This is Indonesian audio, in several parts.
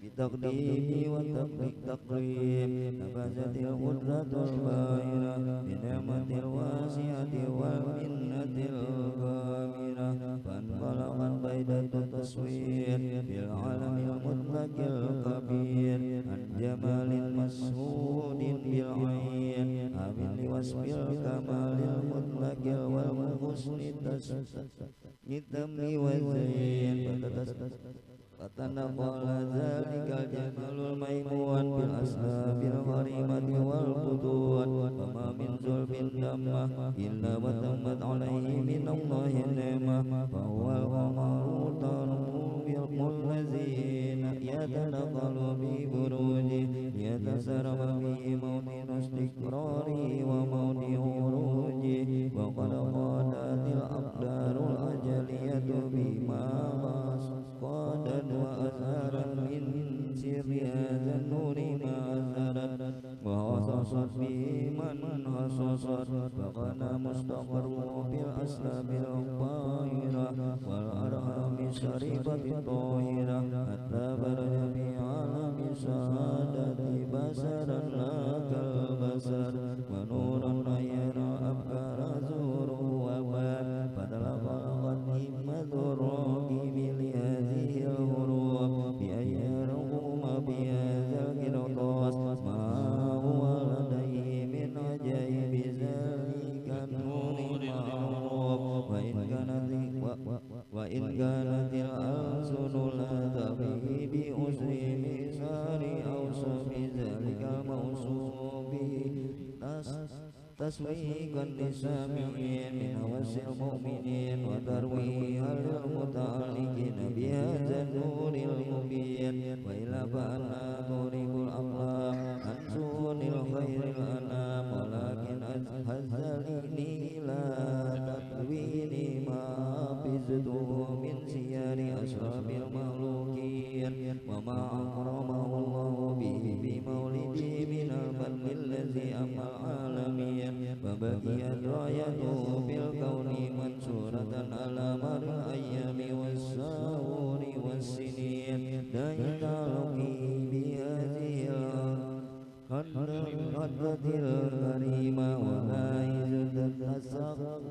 بتقديم وتقريم نفذت القدرة الباهرة بنعمة الواسعة والمنة الغامرة فانطلقت بيدة التصوير بالعالم المطلق الكبير عن جمال مسهود بالعين آمن لوصف الكمال المطلق والحسن التم والزين فتنقل ذلك الجمال الميمون بالأسباب الغريمة والبطون وما من ظلم دمه إلا وتمت عليه من الله النعمة فهو القمر ترمو بالذين يتنقل ببروجه ليتسرب به موطن استقراره وموضع خروجه وقد قادت الأقدار الأجلية بما قادت وأزهرت من سر هذا النور ما أزهرت وخصصت به من خصصت فكان مستقره بالأسباب الطاهرة والأرحام الشريفة الطاهرة حتى برج بعالم سعادة بصرا لا كالبصر ونورا يرى أفكار زوره وباب فتلقت همة الراكب لهذه الهروب بأي رغم بهذا القرطاس ما هو لديه من عجائب ذلك النور معروف وإن كانت الألسن لا تفي بأسر ميزان أوصف ذلك الموصوف تسويقا للسامعين من هوس المؤمنين وترويها للمتعلقين بهذا النور المبين وإلا فأنا تورق الأقلام عن سون الخير الأنام ولكن هزلني لا تكويني ما حفظته من سير أشرف المخلوقين وما أكرمه الله به بمولده من الفضل الذي أما العالمين فبقيت رايته في الكون منشورة على مر الأيام والسهور والسنين لا يتعلقي بهذه الخدرة الكريمة ولا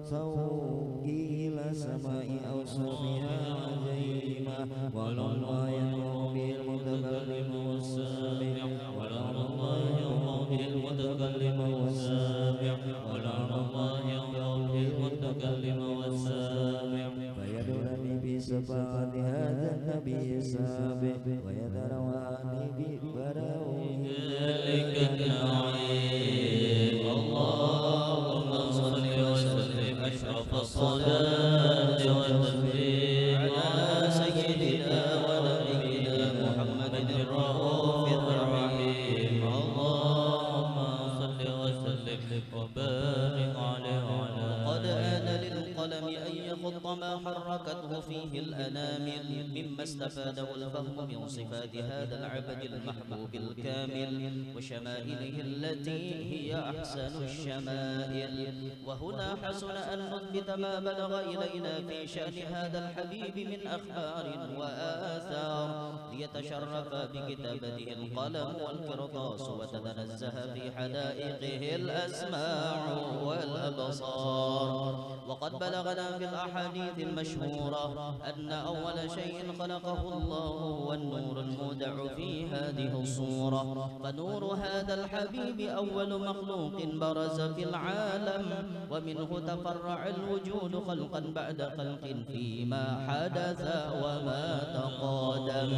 يتسوق إلى سماء أو سميها عجيمة ولا الله يرضي المتكلم والسامع ولا الله يرضي المتكلم والسامع ولا الله يرضي المتكلم والسامع فيدلني بصفات هذا النبي السابق ويدرواني ببراويه ذلك النعيم اللهم صل وسلم أشرف الصلاة والتسليم على سيدنا ونبينا محمد الرؤوف الرحيم اللهم صل وسلم وبارك عليه وعلى قد آن للقلم أن يخط ما حركته فيه الأنامل مما استفاده الفهم من صفات هذا العبد المحبوب الكامل وشمائله التي هي أحسن الشمائل وهنا حسن أن نثبت ما بلغ إلينا في شأن هذا الحبيب من أخبار وآثار ليتشرف بكتابته القلم والقرطاس وتتنزه في حدائقه الأسماع والأبصار وقد بلغنا في الأحاديث المشهورة أن أول شيء خلقه الله هو النور المودع في هذه الصورة فنور هذا الحبيب أول مخلوق برز في العالم ومنه تفرع الوجود خلقا بعد خلق فيما حدث وما تقادم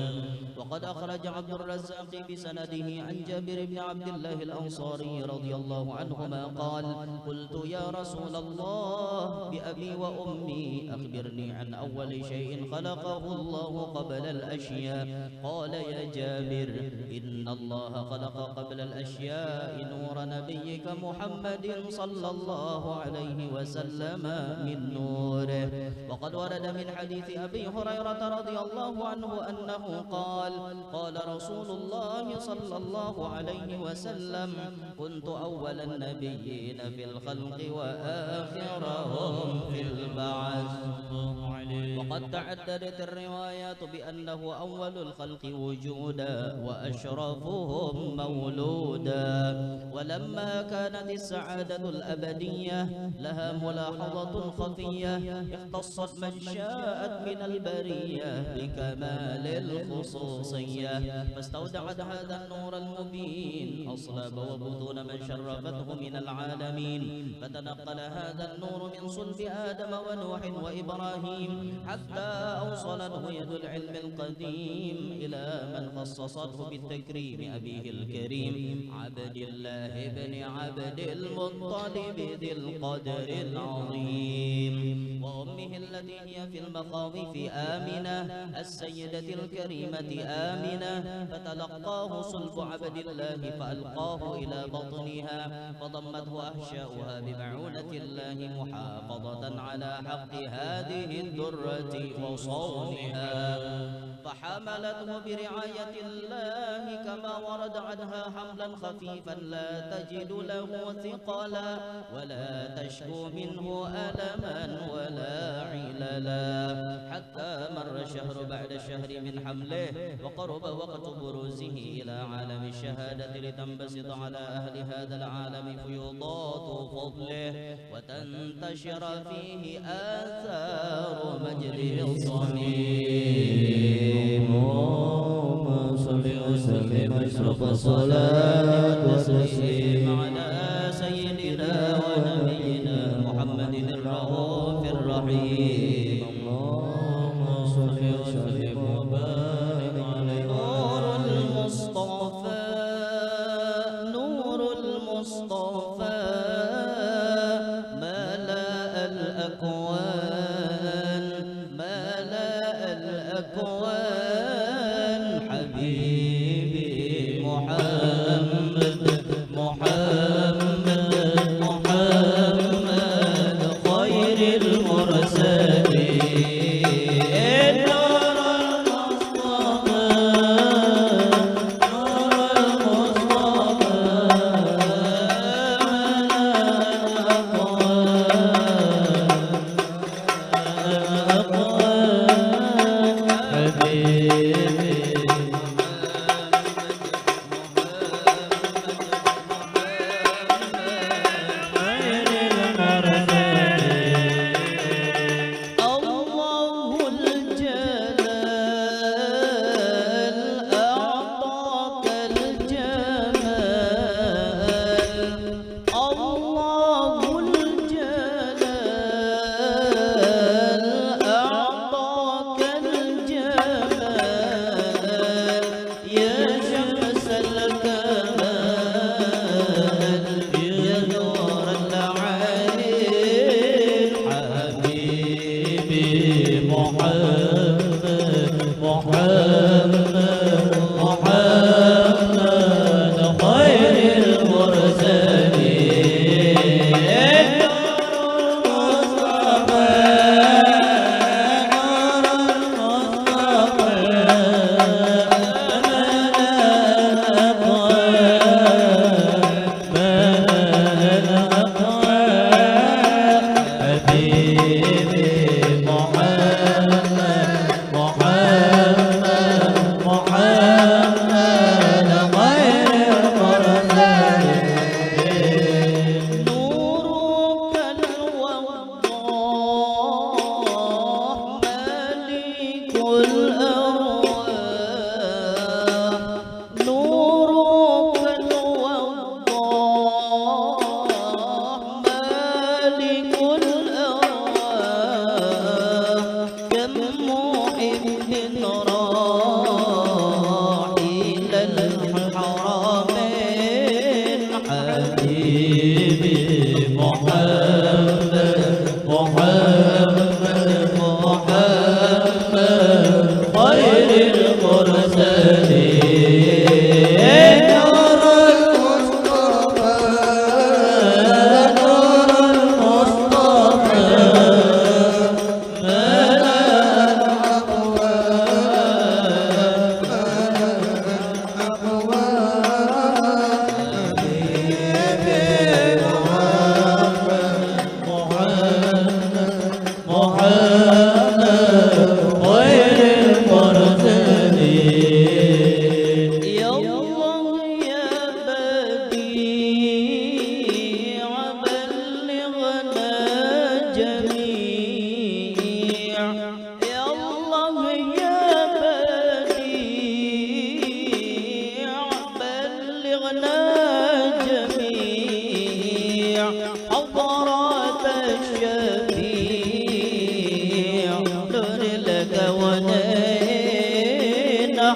وقد أخرج عبد الرزاق بسنده عن جابر بن عبد الله الأنصاري رضي الله عنهما قال قلت يا رسول الله بأبي وأمي أخبرني عن أول شيء خلقه الله قبل الأشياء قال يا جابر إن الله خلق قبل الأشياء نور نبيك محمد صلى الله عليه وسلم من نوره وقد ورد من حديث أبي هريرة رضي الله عنه أنه قال قال رسول الله صلى الله عليه وسلم كنت أول النبيين في الخلق وآخرهم في البعث. وقد تعددت الروايات بأنه أول الخلق وجودا وأشرفهم مولودا. ولما كانت السعادة الأبدية لها ملاحظة خفية اختصت من شاءت من البرية بكمال الخصوصية، فاستودعت هذا النور المبين أصلاب وبطون من شرفته من العالمين، فتنقل هذا النور من صلب آدم ونوح وإبراهيم حتى أوصله يد العلم القديم إلى من خصصته بالتكريم أبيه الكريم عبد الله بن عبد المطلب ذي القدر العظيم، وأمه التي هي في المخاوف آمنة السيدة الكريمة آمنة، فتلقاه صلب عبد الله فألقاه إلى بطنها فضمته أحشاؤها بمعونة الله محافظة على حق هذه الدرة وصونها، فحملته برعاية الله كما ورد عنها حملا خفيفا لا تجد له ثقلا ولا تشكو منه ألما ولا عللا، حتى مر شهر بعد شهر من حمله وقرب وقت بروزه إلى عالم الشهادة لتنبسط على أهل هذا العالم فيوضات فضله وتنتشر فيه آثار مجده الصميم. اللهم صل وسلم أشرف الصلاة والتسليم على سيدنا ونبينا محمد الرؤوف الرحيم. اللهم صل وسلم وبارك عليه. نور المصطفى نور المصطفى ملأ الأكوان ملأ الأكوان حبيبي محمد محمد محمد خير المرسلين. نور المصطفى نور المصطفى محمد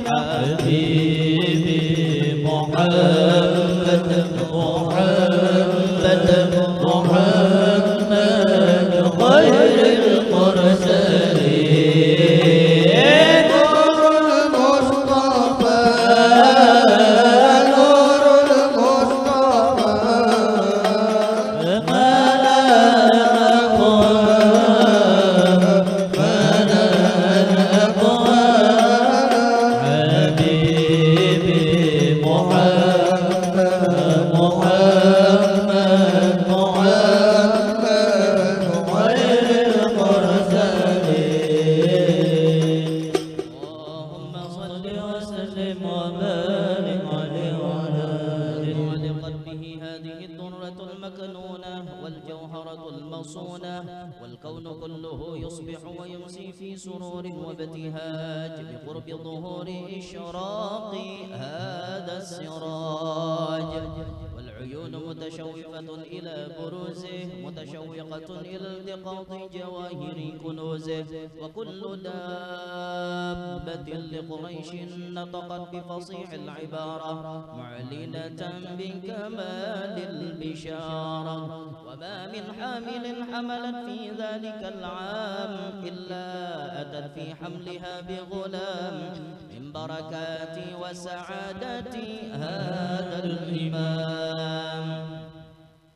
حبيبي محمد محمد محمد خير المرسلين نور المصطفى نور المصطفى والكون كله يصبح ويمسي في سرور وابتهاج بقرب ظهور إشراق هذا السراج والعيون متشوفة إلى بروزه متشوقة إلى التقاط جواهر كنوزه وكل دابة لقريش نطقت بفصيح العبارة معلنة بكمال البشارة وما من حامل حملت في ذلك العام إلا أتت في حملها بغلام من بركات وسعادة هذا الإمام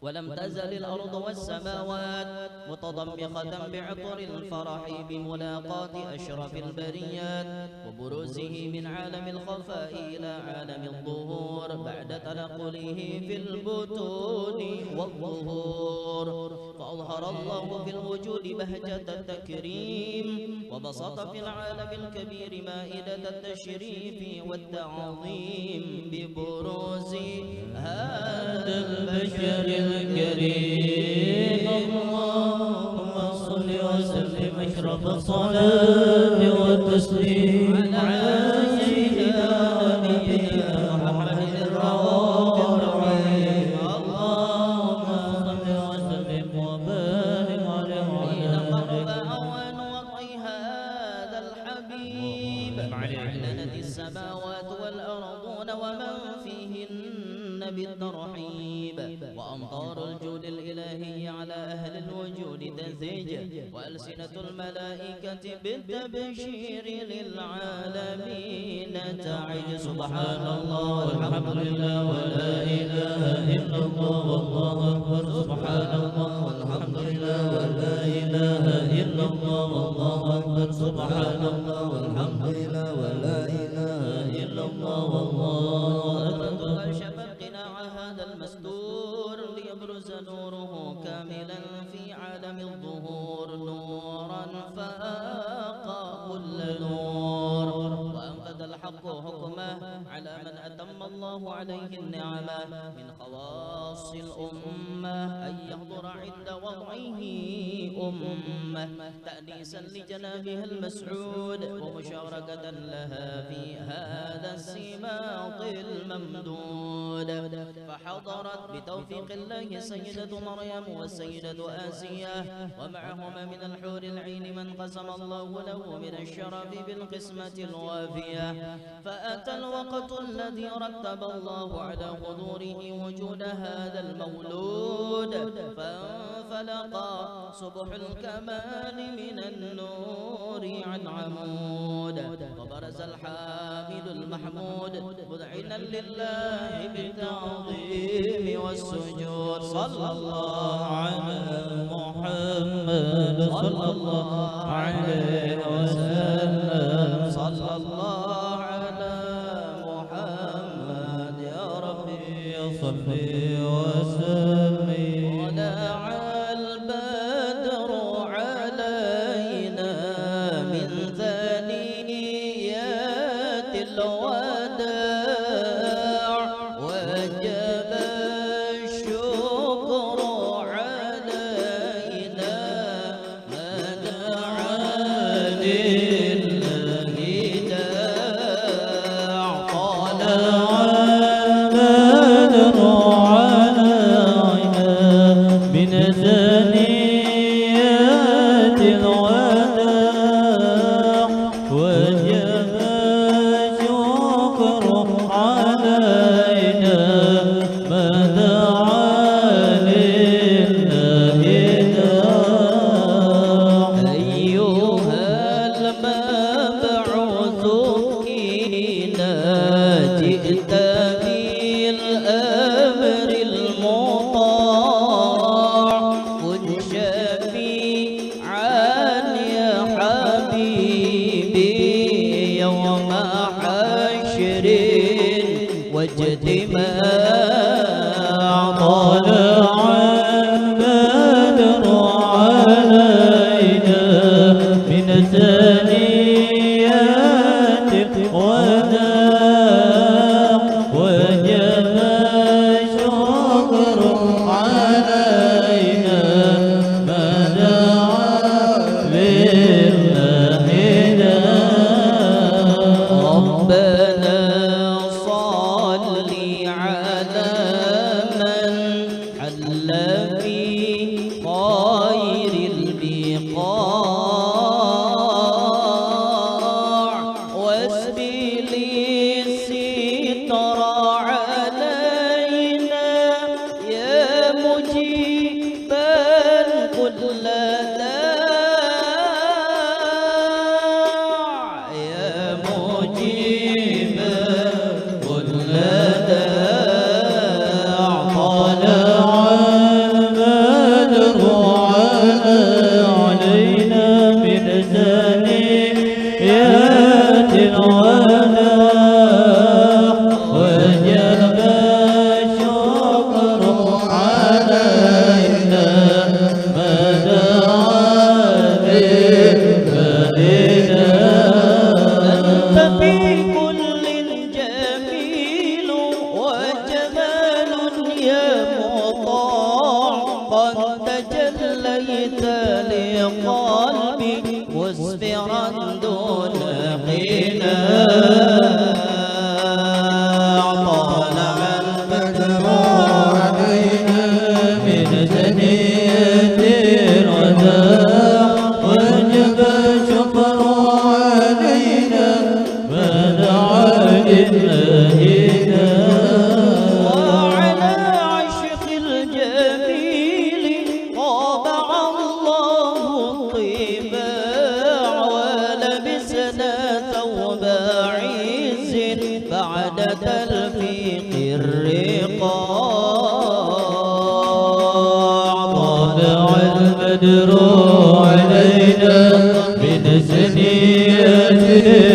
ولم تزل الأرض والسماوات متضمخة بعطر الفرح بملاقاة أشرف البريات وبروزه من عالم الخفاء إلى عالم الظهور بعد تنقله في البطون والظهور فأظهر الله في الوجود بهجة التكريم وبسط في العالم الكبير مائدة التشريف والتعظيم ببروز هذا البشر الكريم اللهم صل وسلم أشرف الصلاة والتسليم على سيدنا ونبينا محمد الرؤوف الرحيم اللهم صل وسلم وبارك عليه حين قرب أوان وضع هذا الحبيب أعلنت السماوات والأرضون ومن فيهن بالترحيب وأمطار الجود الإلهي على أهل الوجود تزيج وألسنة الملائكة بالتبشير للعالمين تعج سبحان الله والحمد لله ولا إله إلا الله والله أكبر سبحان الله والحمد لله ولا إله إلا الله والله أكبر سبحان الله والحمد لله ولا إله إلا الله والله أكبر هذا المستور ليبرز نوره كاملا في عالم الظهور نورا فاق كل نور وأنفذ الحق حكمه على من أتم الله عليه النعمة من خواص الأمة أن يحضر عند وضعه أمة تأنيسا لجنابها المسعود ومشاركة لها في هذا السماط الممدود فحضرت بتوفيق الله سيدة مريم والسيدة آسية ومعهما من الحور العين من قسم الله له من الشرف بالقسمة الوافية فأتى الوقت الذي رتب الله على حضوره وجود هذا المولود فانفلق صبح الكمال من النور عن عمود وبرز الحامد المحمود مذعنا لله بالتعظيم والسجود صلى الله على محمد صلى الله عليه وسلم صلى الله على محمد يا ربي صل وسلم ولع البدر علينا من ثنيات الوداع وجب الشكر علينا ما دعا لله داع طلع البدر جئت بالأمر المطاع كن شفيعا يا حبيبي يوم حشر واجتماع طلع البدر علينا من ثنيات الوداع وجب الشكر علينا ما دعا لله ربنا صل على من حل في خير البقاع واسبل الستر علينا يا مجيبا كل داع يا مجيبا كل داع طلع البدر علينا من ثنيات الوداع وجب الشكر علينا ما دعا أنت في كل جميل وجمال يا مطاع قد تجليت لقلبي مسفرا دون قناع طلع البدر علينا من ثنيات الوداع وجب الشكر علينا ما دعا لله وعلى عشق الجميل طابع الله الطباع ولبسنا ثوب عز بعد تلفيق الرقاع طلع البدر علينا من ثنيات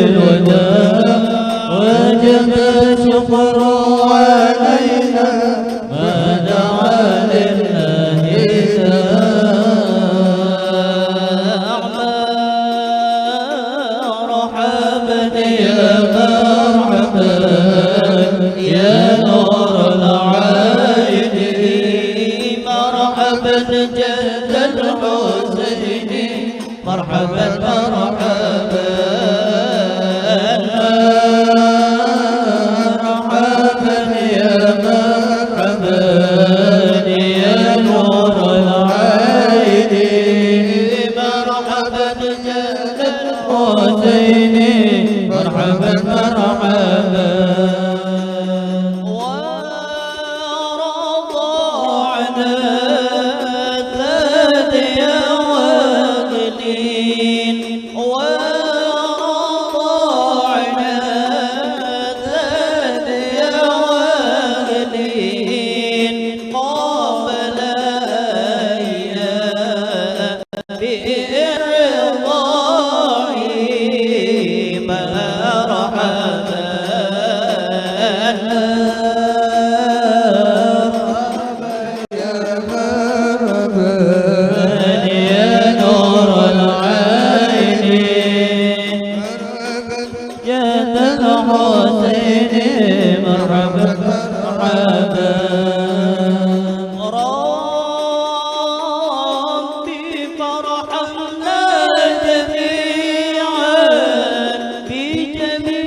الوداع وجب الشكر علينا ما دعا لله مرحبا يا مرحبا يا نور العين مرحبا جد الحسين مرحبا مرحبا مرحبا يا مرحبا يا نور العين مرحبا جد الحسين مرحبا مرحبا ورضعنا ثدي واغلين ورضعنا ثدي واغلين قبل أيام بالرضاع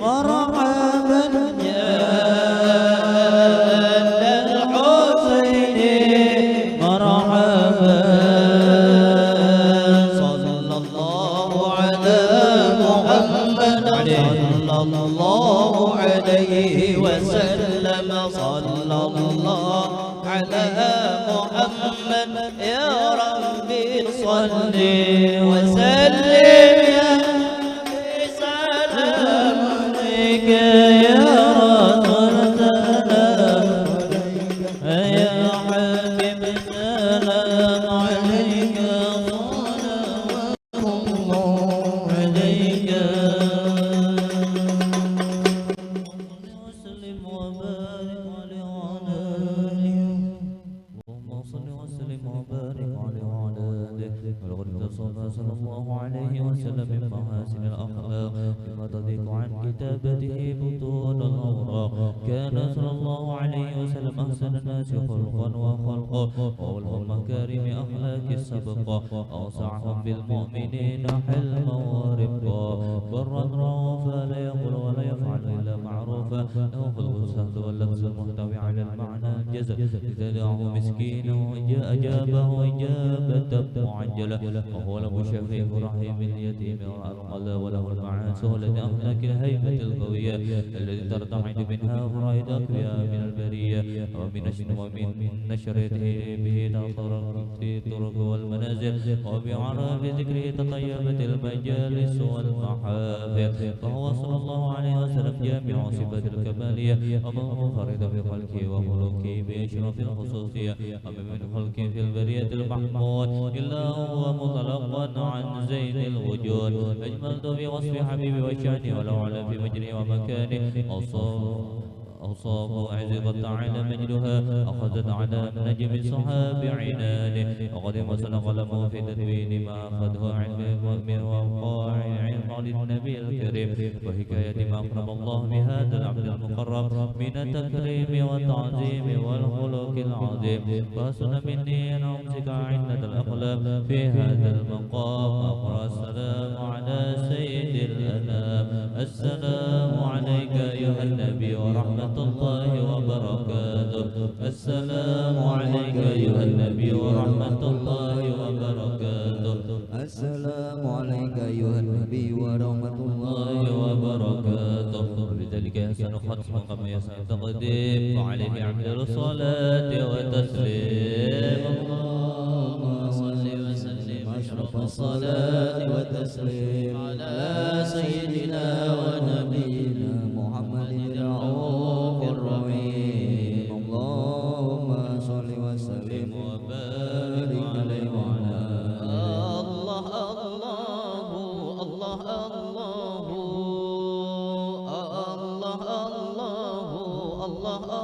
مرحبا يا الحسين محمد يا ربي صل وسلم يا ربي سلام عليك يا رسول سلام يا حبيب سلام عليك صلوات الله عليك وسلم وبارك عليه وعلى آله اللهم صل وسلم وبارك عليه وعلى آله ولقد اتصلنا صلى الله عليه وسلم من محاسن الأخلاق بما تضيق عن كتابته بطون الأوراق كان صلى الله عليه وسلم أحسن الناس خلقا وخلقا وأولهم مكارم أخلاق السبقة أوسعهم بالمؤمنين حلما ورفقا برا رؤوفا لا يقول ولا يفعل إلا معروفا له خلق السهل واللفظ المحتوي على المعنى الجزل إذا دعاه مسكينا أجابه إجابة معجلة وهو له شفيع رحيم اليتيم والأرملة وله المعاد سهلة أخلاق الهيبة القوية التي ترتعد منها فرائد أقوياء من البرية ومن نشرته به في الطرق والمنازل وبعرف ذكره تطيبت المجالس والمحافل فهو صلى الله عليه وسلم جامع صفات الكمالية ومنفرد بخلقه وخلقه بأشرف الخصوصية ومن خلقه في البرية المحمود إلا هو مطلقا عن زين الوجود أجملت بوصف حبيبي وشاني ولو على في مجري ومكانه أوصاف عزبت تعالى مجدها أخذت على نجم الصحاب عنانه وقدم وسلق له في تدوين ما أخذه علم المؤمن ووقاع علم للنبي الكريم وحكاية ما أكرم الله بهذا العبد المقرب من التكريم والتعظيم والخلق العظيم فاسن مني أن أمسك عدة الأقلام في هذا المقام أقرأ السلام على سيد الأنام السلام عليك أيها النبي ورحمة الله وبركاته السلام عليك أيها النبي ورحمة الله وبركاته السلام عليك أيها النبي ورحمة الله وبركاته لذلك يحسن ختم كما يسعى التقديم وعليه أفضل الصلاة والتسليم اللهم صل وسلم أشرف الصلاة والتسليم على سيدنا ونبينا محمد الرؤوف الرحيم اللهم صل وسلم وبارك عليه وعلى الله الله الله الله الله الله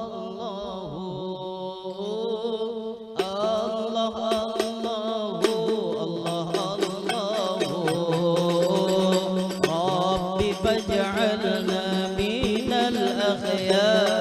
ربي فاجعلنا من الأخيار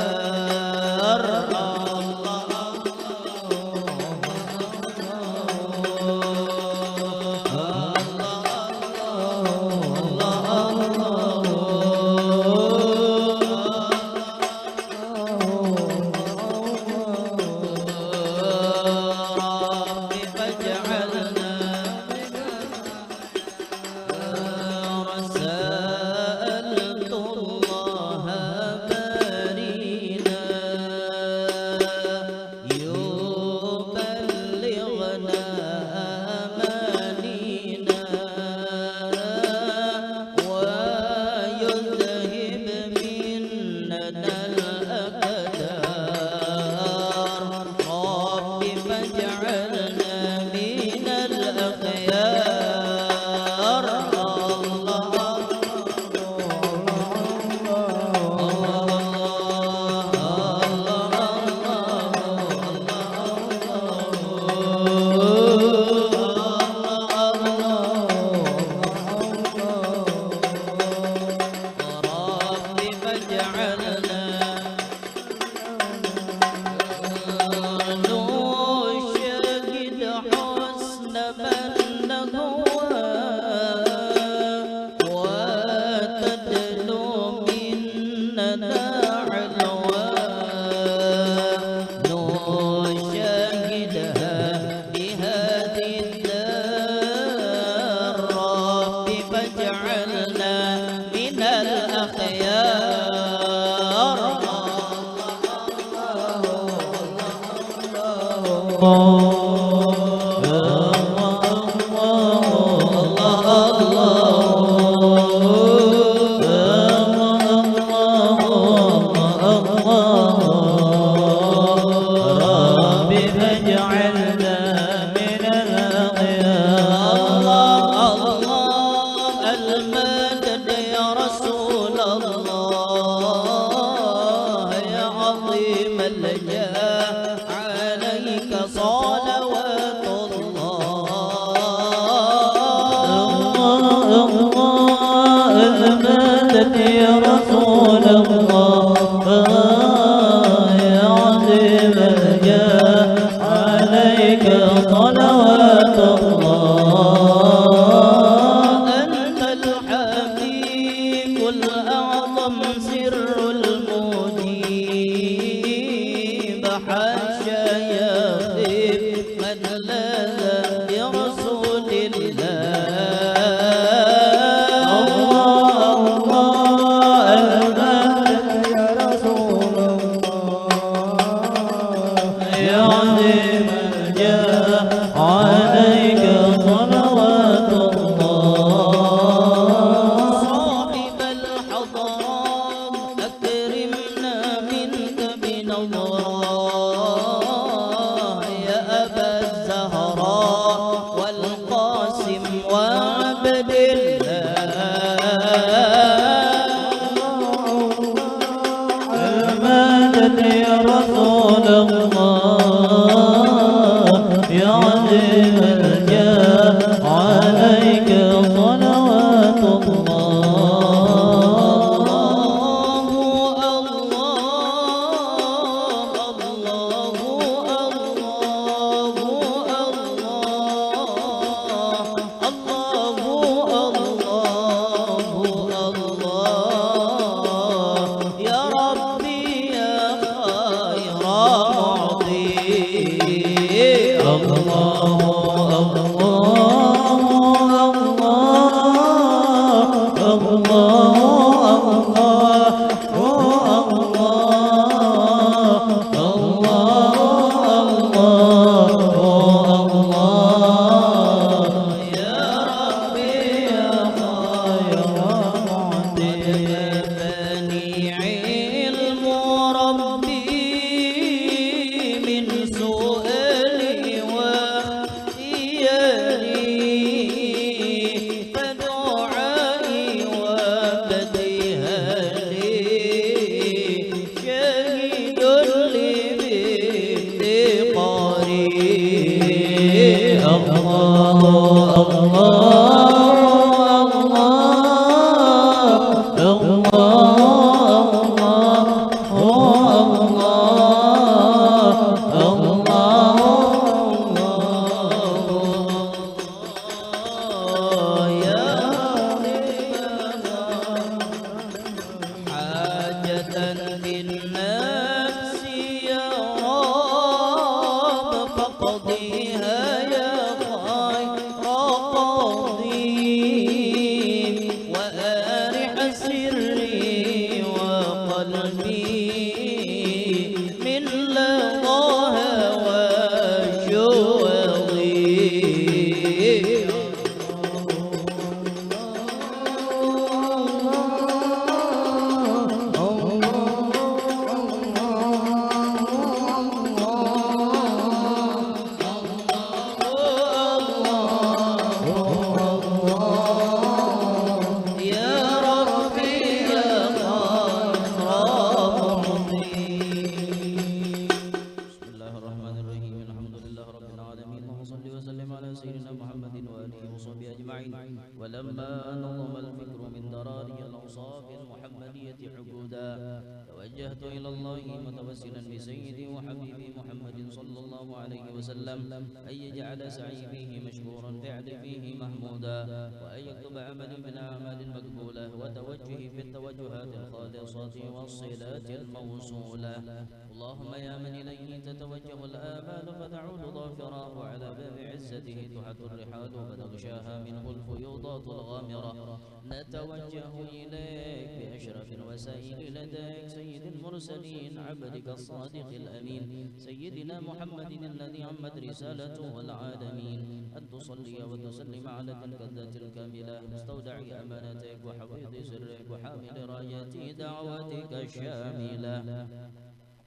اللهم يا من إليه تتوجه الآمال فتعود ظافراه على باب عزة جنازته تحت الرحال فتغشاها منه الفيوضات الغامرة. نتوجه إليك بأشرف الوسائل لديك سيد المرسلين عبدك الصادق الأمين سيدنا محمد الذي عمت رسالته العالمين، أن تصلي وتسلم على تلك الذات الكاملة مستودع أمانتك وحفيظ سرك وحامل رايات دعواتك الشاملة،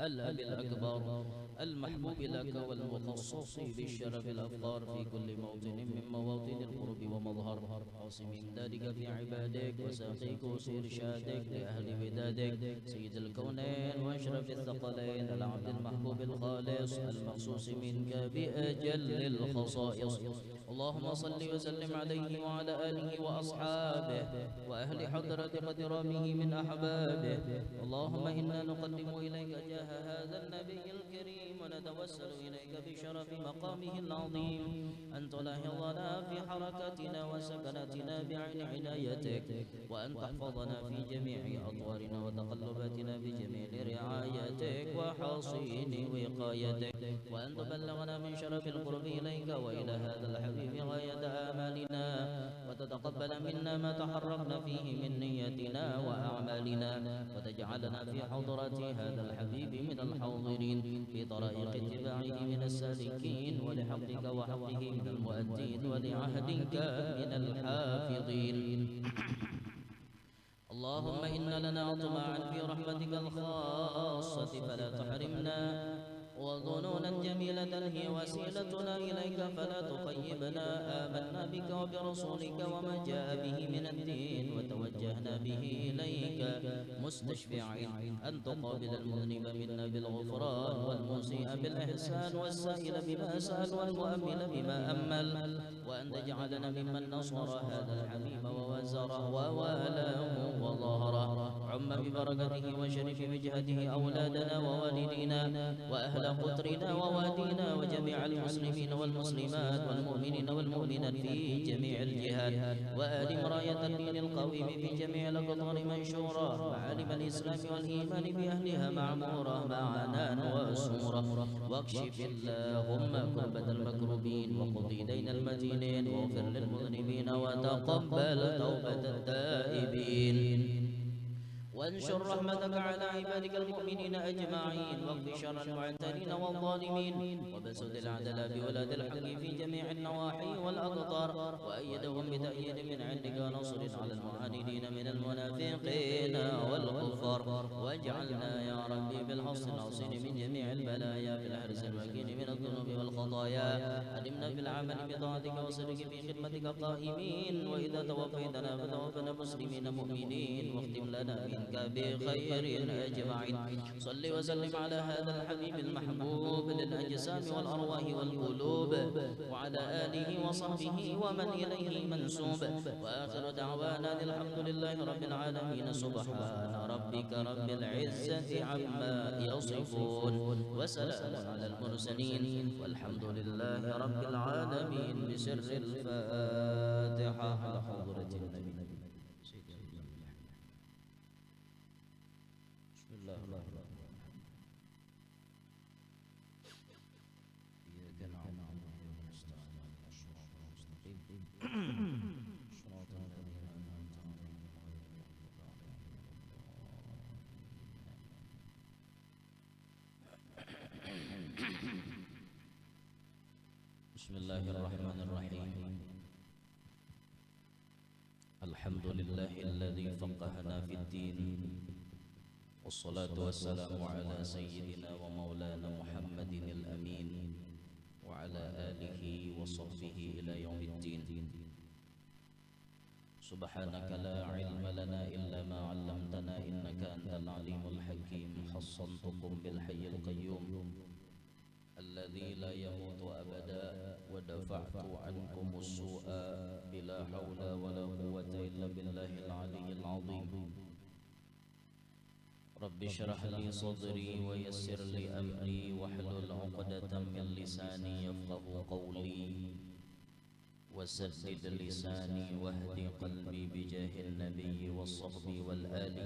الأب الأكبر المحبوب لك والمخصص بالشرف الأفخار في كل موطن من مواطن القرب ومظهر، عاصم إمدادك في عبادك وساقيك وإرشادك لأهل ودادك سيد الكونين وأشرف الثقلين العبد المحبوب الخالص المخصوص منك بأجل الخصائص. اللهم صل وسلم عليه وعلى آله وأصحابه وأهل حضرة قدرامه من أحبابه. اللهم إنا نقدم إليك جاه هذا النبي الكريم ونتوسل إليك بشرف مقامه العظيم أن تلاحظنا في حركاتنا وسكناتنا بعين عنايتك، وأن تحفظنا في جميع أطوارنا وتقلباتنا بجميل رعايتك وحصين وقايتك، وأن تبلغنا من شرف القرب إليك وإلى هذا الحبيب غاية آمالنا، وتتقبل منا ما تحركنا فيه من نيتنا وأعمالنا، وتجعلنا في حضرة هذا الحبيب من الحاضرين في طرائق اتباعه من السالكين، ولحقك وحقه من المؤدين، ولعهدك من الحافظين. اللهم إن لنا طمعا في رحمتك الخاصة فلا تحرمنا، وظنونا جميلة هي وسيلتنا إليك فلا تخيبنا. آمنا بك وبرسولك وما جاء به من الدين وتوجهنا به إليك مستشفعين أن تقابل المذنب منا بالغفران والمسيء بالإحسان والسائل بما سأل والمؤمل بما أمل، وأن تجعلنا ممن نصر هذا الحبيب ووزره ووالاه وظهره. عم ببركته وشرف وجهته أولادنا ووالدينا وأهل قطرنا ووادينا وجميع المسلمين والمسلمات والمؤمنين والمؤمنات في جميع الجهات، وآل راية الدين القويم في جميع الأقطار منشورة، معالم الإسلام والإيمان بأهلها معمورة معنا وسورة. واكشف اللهم كربة المكروبين وقضي دين المدينين واغفر للمذنبين وتقبل توبة التائبين، وانشر رحمتك على عبادك المؤمنين أجمعين، واقض شر المعتدين والظالمين، وبسط العدل بولاد الحق في جميع النواحي والأقطار، وأيدهم بتأييد من عندك ونصر على المعاندين من المنافقين والكفار، واجعلنا يا ربي بالحصن الحصين من جميع البلايا بالحرس المكين من الذنوب والخطايا. أدمنا في العمل بطاعتك وصدق في خدمتك قائمين، وإذا توفيتنا فتوفنا مسلمين مؤمنين، واختم لنا منك بخير أجمعين. صل وسلم على هذا الحبيب المحبوب للأجسام والأرواح والقلوب، وعلى آله وصحبه ومن إليه منسوب، وآخر دعوانا الحمد لله رب العالمين. سبحان ربك رب العزة عما يصفون، وسلام على المرسلين، والحمد لله رب العالمين. بسر الفاتحة على حضرة النبي. بسم الله الرحمن الرحيم. إياك نعبد وإياك نستعين اهدنا الصراط المستقيم صراط الذين أنعمت عليهم غير المغضوب عليهم ولا الضالين. بسم الله الرحمن الرحيم. الحمد لله الذي فقهنا في الدين، والصلاة والسلام على سيدنا ومولانا محمد الأمين وعلى آله وصحبه إلى يوم الدين. سبحانك لا علم لنا إلا ما علمتنا إنك أنت العليم الحكيم. حصنتكم بالحي القيوم الذي لا يموت أبدا، ودفعت عنكم السوء بلا حول ولا قوة إلا بالله العلي العظيم. رب اشرح لي صدري ويسر لي أمري واحلل عقدة من لساني يفقه قولي، وسدد لساني واهد قلبي بجاه النبي والصحب والآل.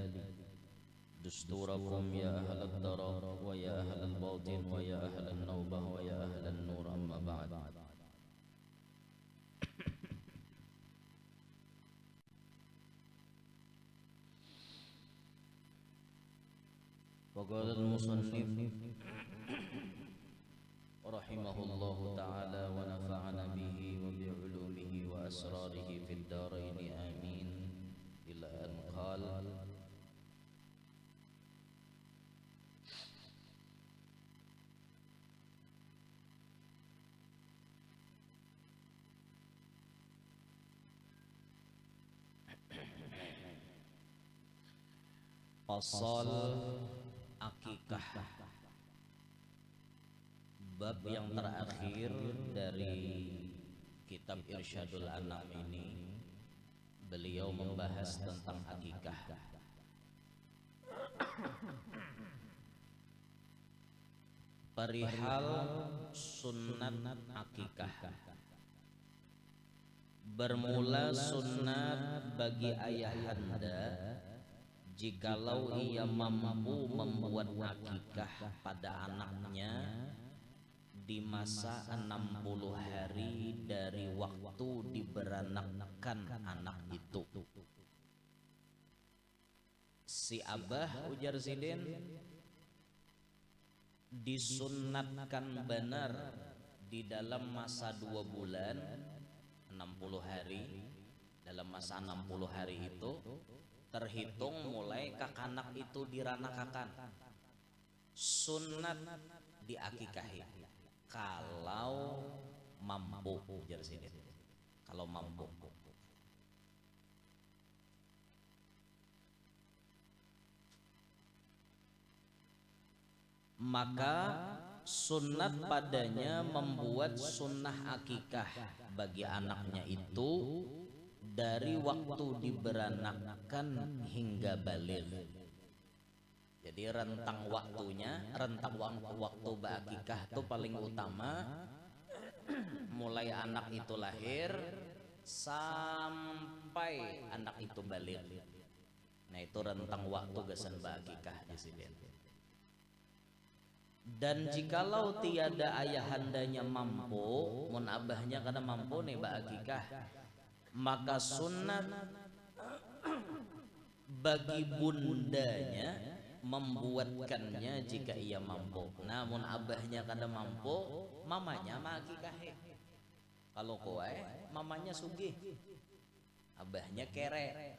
دستوركم يا أهل الدرر ويا أهل الباطن ويا أهل النوبة ويا أهل النور، أما بعد. وقال المصنف رحمه الله تعالى ونفعنا به وبعلومه وأسراره في الدارين آمين إلى أن قال Fasal akikah, bab yang terakhir dari kitab Irsyadul Anam ini, beliau membahas tentang akikah. Perihal sunnat akikah. Bermula sunnat bagi ayahanda jikalau ia mampu membuat akikah pada anaknya di masa 60 hari dari waktu diberanakkan anak itu. Si Abah ujar Sidin disunnatkan benar di dalam masa 2 bulan 60 hari. Dalam masa 60 hari itu terhitung mulai kakanak itu diranakakan, sunat diakikahi kalau mampu, ujar sini. Kalau mampu. Maka sunat padanya membuat sunnah akikah bagi anaknya itu dari waktu diberanakkan hingga baligh. Jadi rentang waktunya, rentang waktu berakikah itu paling utama mulai anak itu lahir sampai anak itu baligh. Nah itu rentang waktu gesan berakikah di sini. Dan jikalau tiada ayahandanya mampu, mun abahnya kada mampu nih berakikah, maka sunat bagi bundanya membuatkannya jika ia mampu. Namun abahnya kada mampu, mamanya mengakikahi. Kalau kowe mamanya sugih, abahnya kere,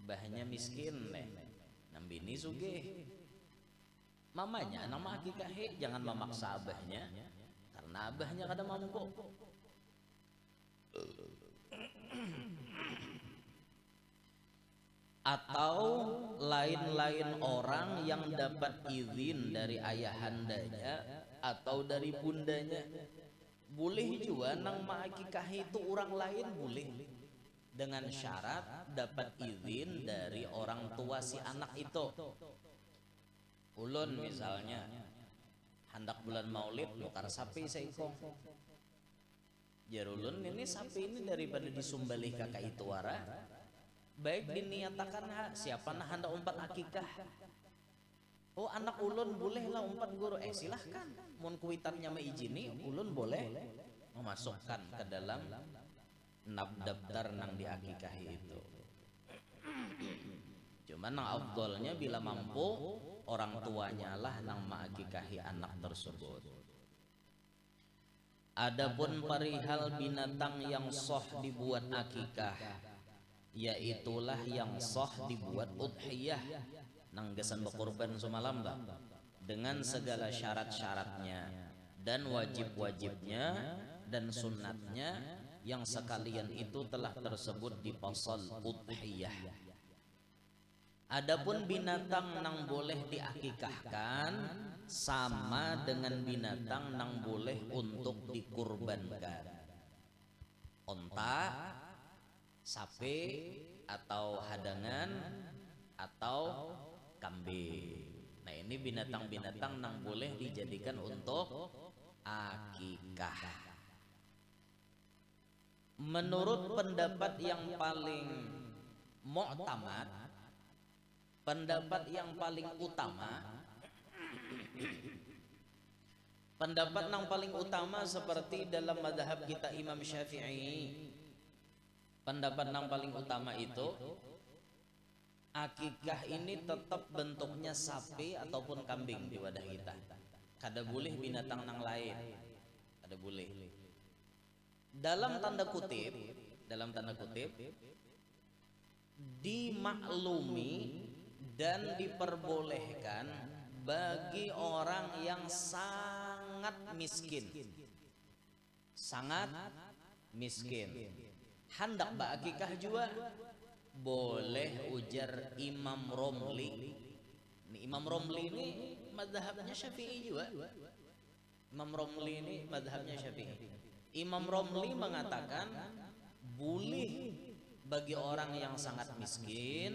abahnya miskin nih, nambini sugih, mamanya nang mengakikahi. Jangan memaksa abahnya karena abahnya kada mampu. Atau lain-lain orang yang dapat izin dari ayahandanya atau dari bundanya, boleh juga nang mengakikahi itu orang lain, boleh dengan syarat dapat izin dari orang tua si anak itu. Ulun misalnya hendak bulan Maulid nukar sapi seikong, jarulun ini sapi ini daripada disumbalih kakak itu wara, baik diniatakan siapa nah hendak umpat akikah. Oh anak ulun bolehlah umpat guru, silahkan. Mun kuitannya meijini, ulun boleh memasukkan ke dalam daftar nang diakikahi itu. Cuman nang afdolnya bila mampu orang tuanya lah nang mengakikahi anak tersebut. Adapun perihal binatang yang sah dibuat akikah, yaitulah yang sah dibuat udhiyah nang gesan berkorban semalam bah, dengan segala syarat-syaratnya dan wajib-wajibnya dan sunnatnya yang sekalian itu telah tersebut di pasal udhiyah. Adapun binatang nang boleh diakikahkan sama dengan binatang nang boleh untuk dikurbankan. Onta, sapi atau hadangan atau kambing. Nah ini binatang-binatang nang boleh dijadikan untuk akikah. Menurut pendapat yang paling mu'tamad, pendapat yang paling utama, pendapat yang paling utama seperti dalam madhab kita Imam Syafi'i, pendapat yang paling utama itu Akikah ini tetap bentuknya sapi ataupun kambing di wadah kita. Kada boleh binatang nang lain. Kada boleh. Dalam tanda kutip, dimaklumi dan diperbolehkan bagi orang yang sangat miskin. Sangat miskin. Hendak berakikah juga boleh, ujar Imam Romli. Imam Romli ini mazhabnya Syafi'i juga. Imam Romli ini mazhabnya Syafi'i. Imam Romli mengatakan boleh bagi orang yang sangat miskin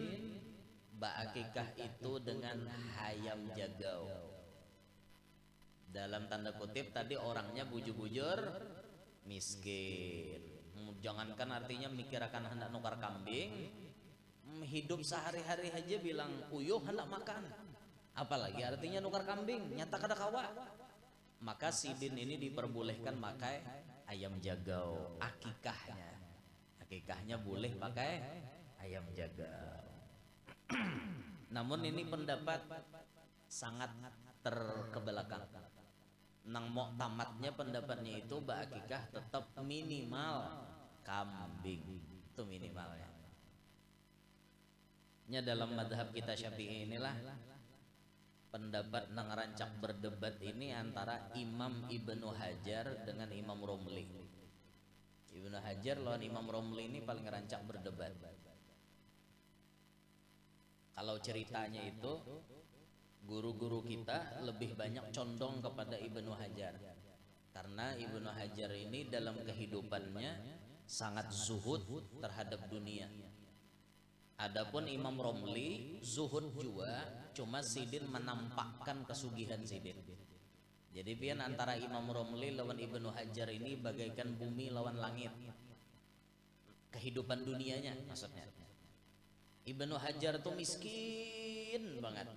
berakikah itu dengan hayam jagau. Dalam tanda kutip tadi orangnya bujur-bujur miskin. Jangankan artinya mikir akan hendak nukar kambing, hidup sehari-hari aja bilang uyuh hendak makan, apalagi artinya nukar kambing, nyata kada kawa. Maka sidin ini diperbolehkan pakai ayam jagau. Akikahnya boleh pakai ayam jagau. Namun ini pendapat sangat terkebelakang. Nang mau tamatnya pendapatnya itu berakikah tetap minimal kambing, itu minimalnya. Nya dalam madhab kita Syafi'i inilah pendapat nang rancak berdebat ini antara Imam Ibnu Hajar dengan Imam Romli. Ibnu Hajar lawan Imam Romli ini paling rancak berdebat. Kalau ceritanya itu guru-guru kita lebih banyak condong kepada Ibnu Hajar, karena Ibnu Hajar ini dalam kehidupannya sangat zuhud terhadap dunia. Adapun Imam Romli zuhud juga, cuma sidin menampakkan kesugihan sidin. Jadi pian antara Imam Romli lawan Ibnu Hajar ini bagaikan bumi lawan langit, kehidupan dunianya maksudnya. Ibnu Hajar tuh miskin banget,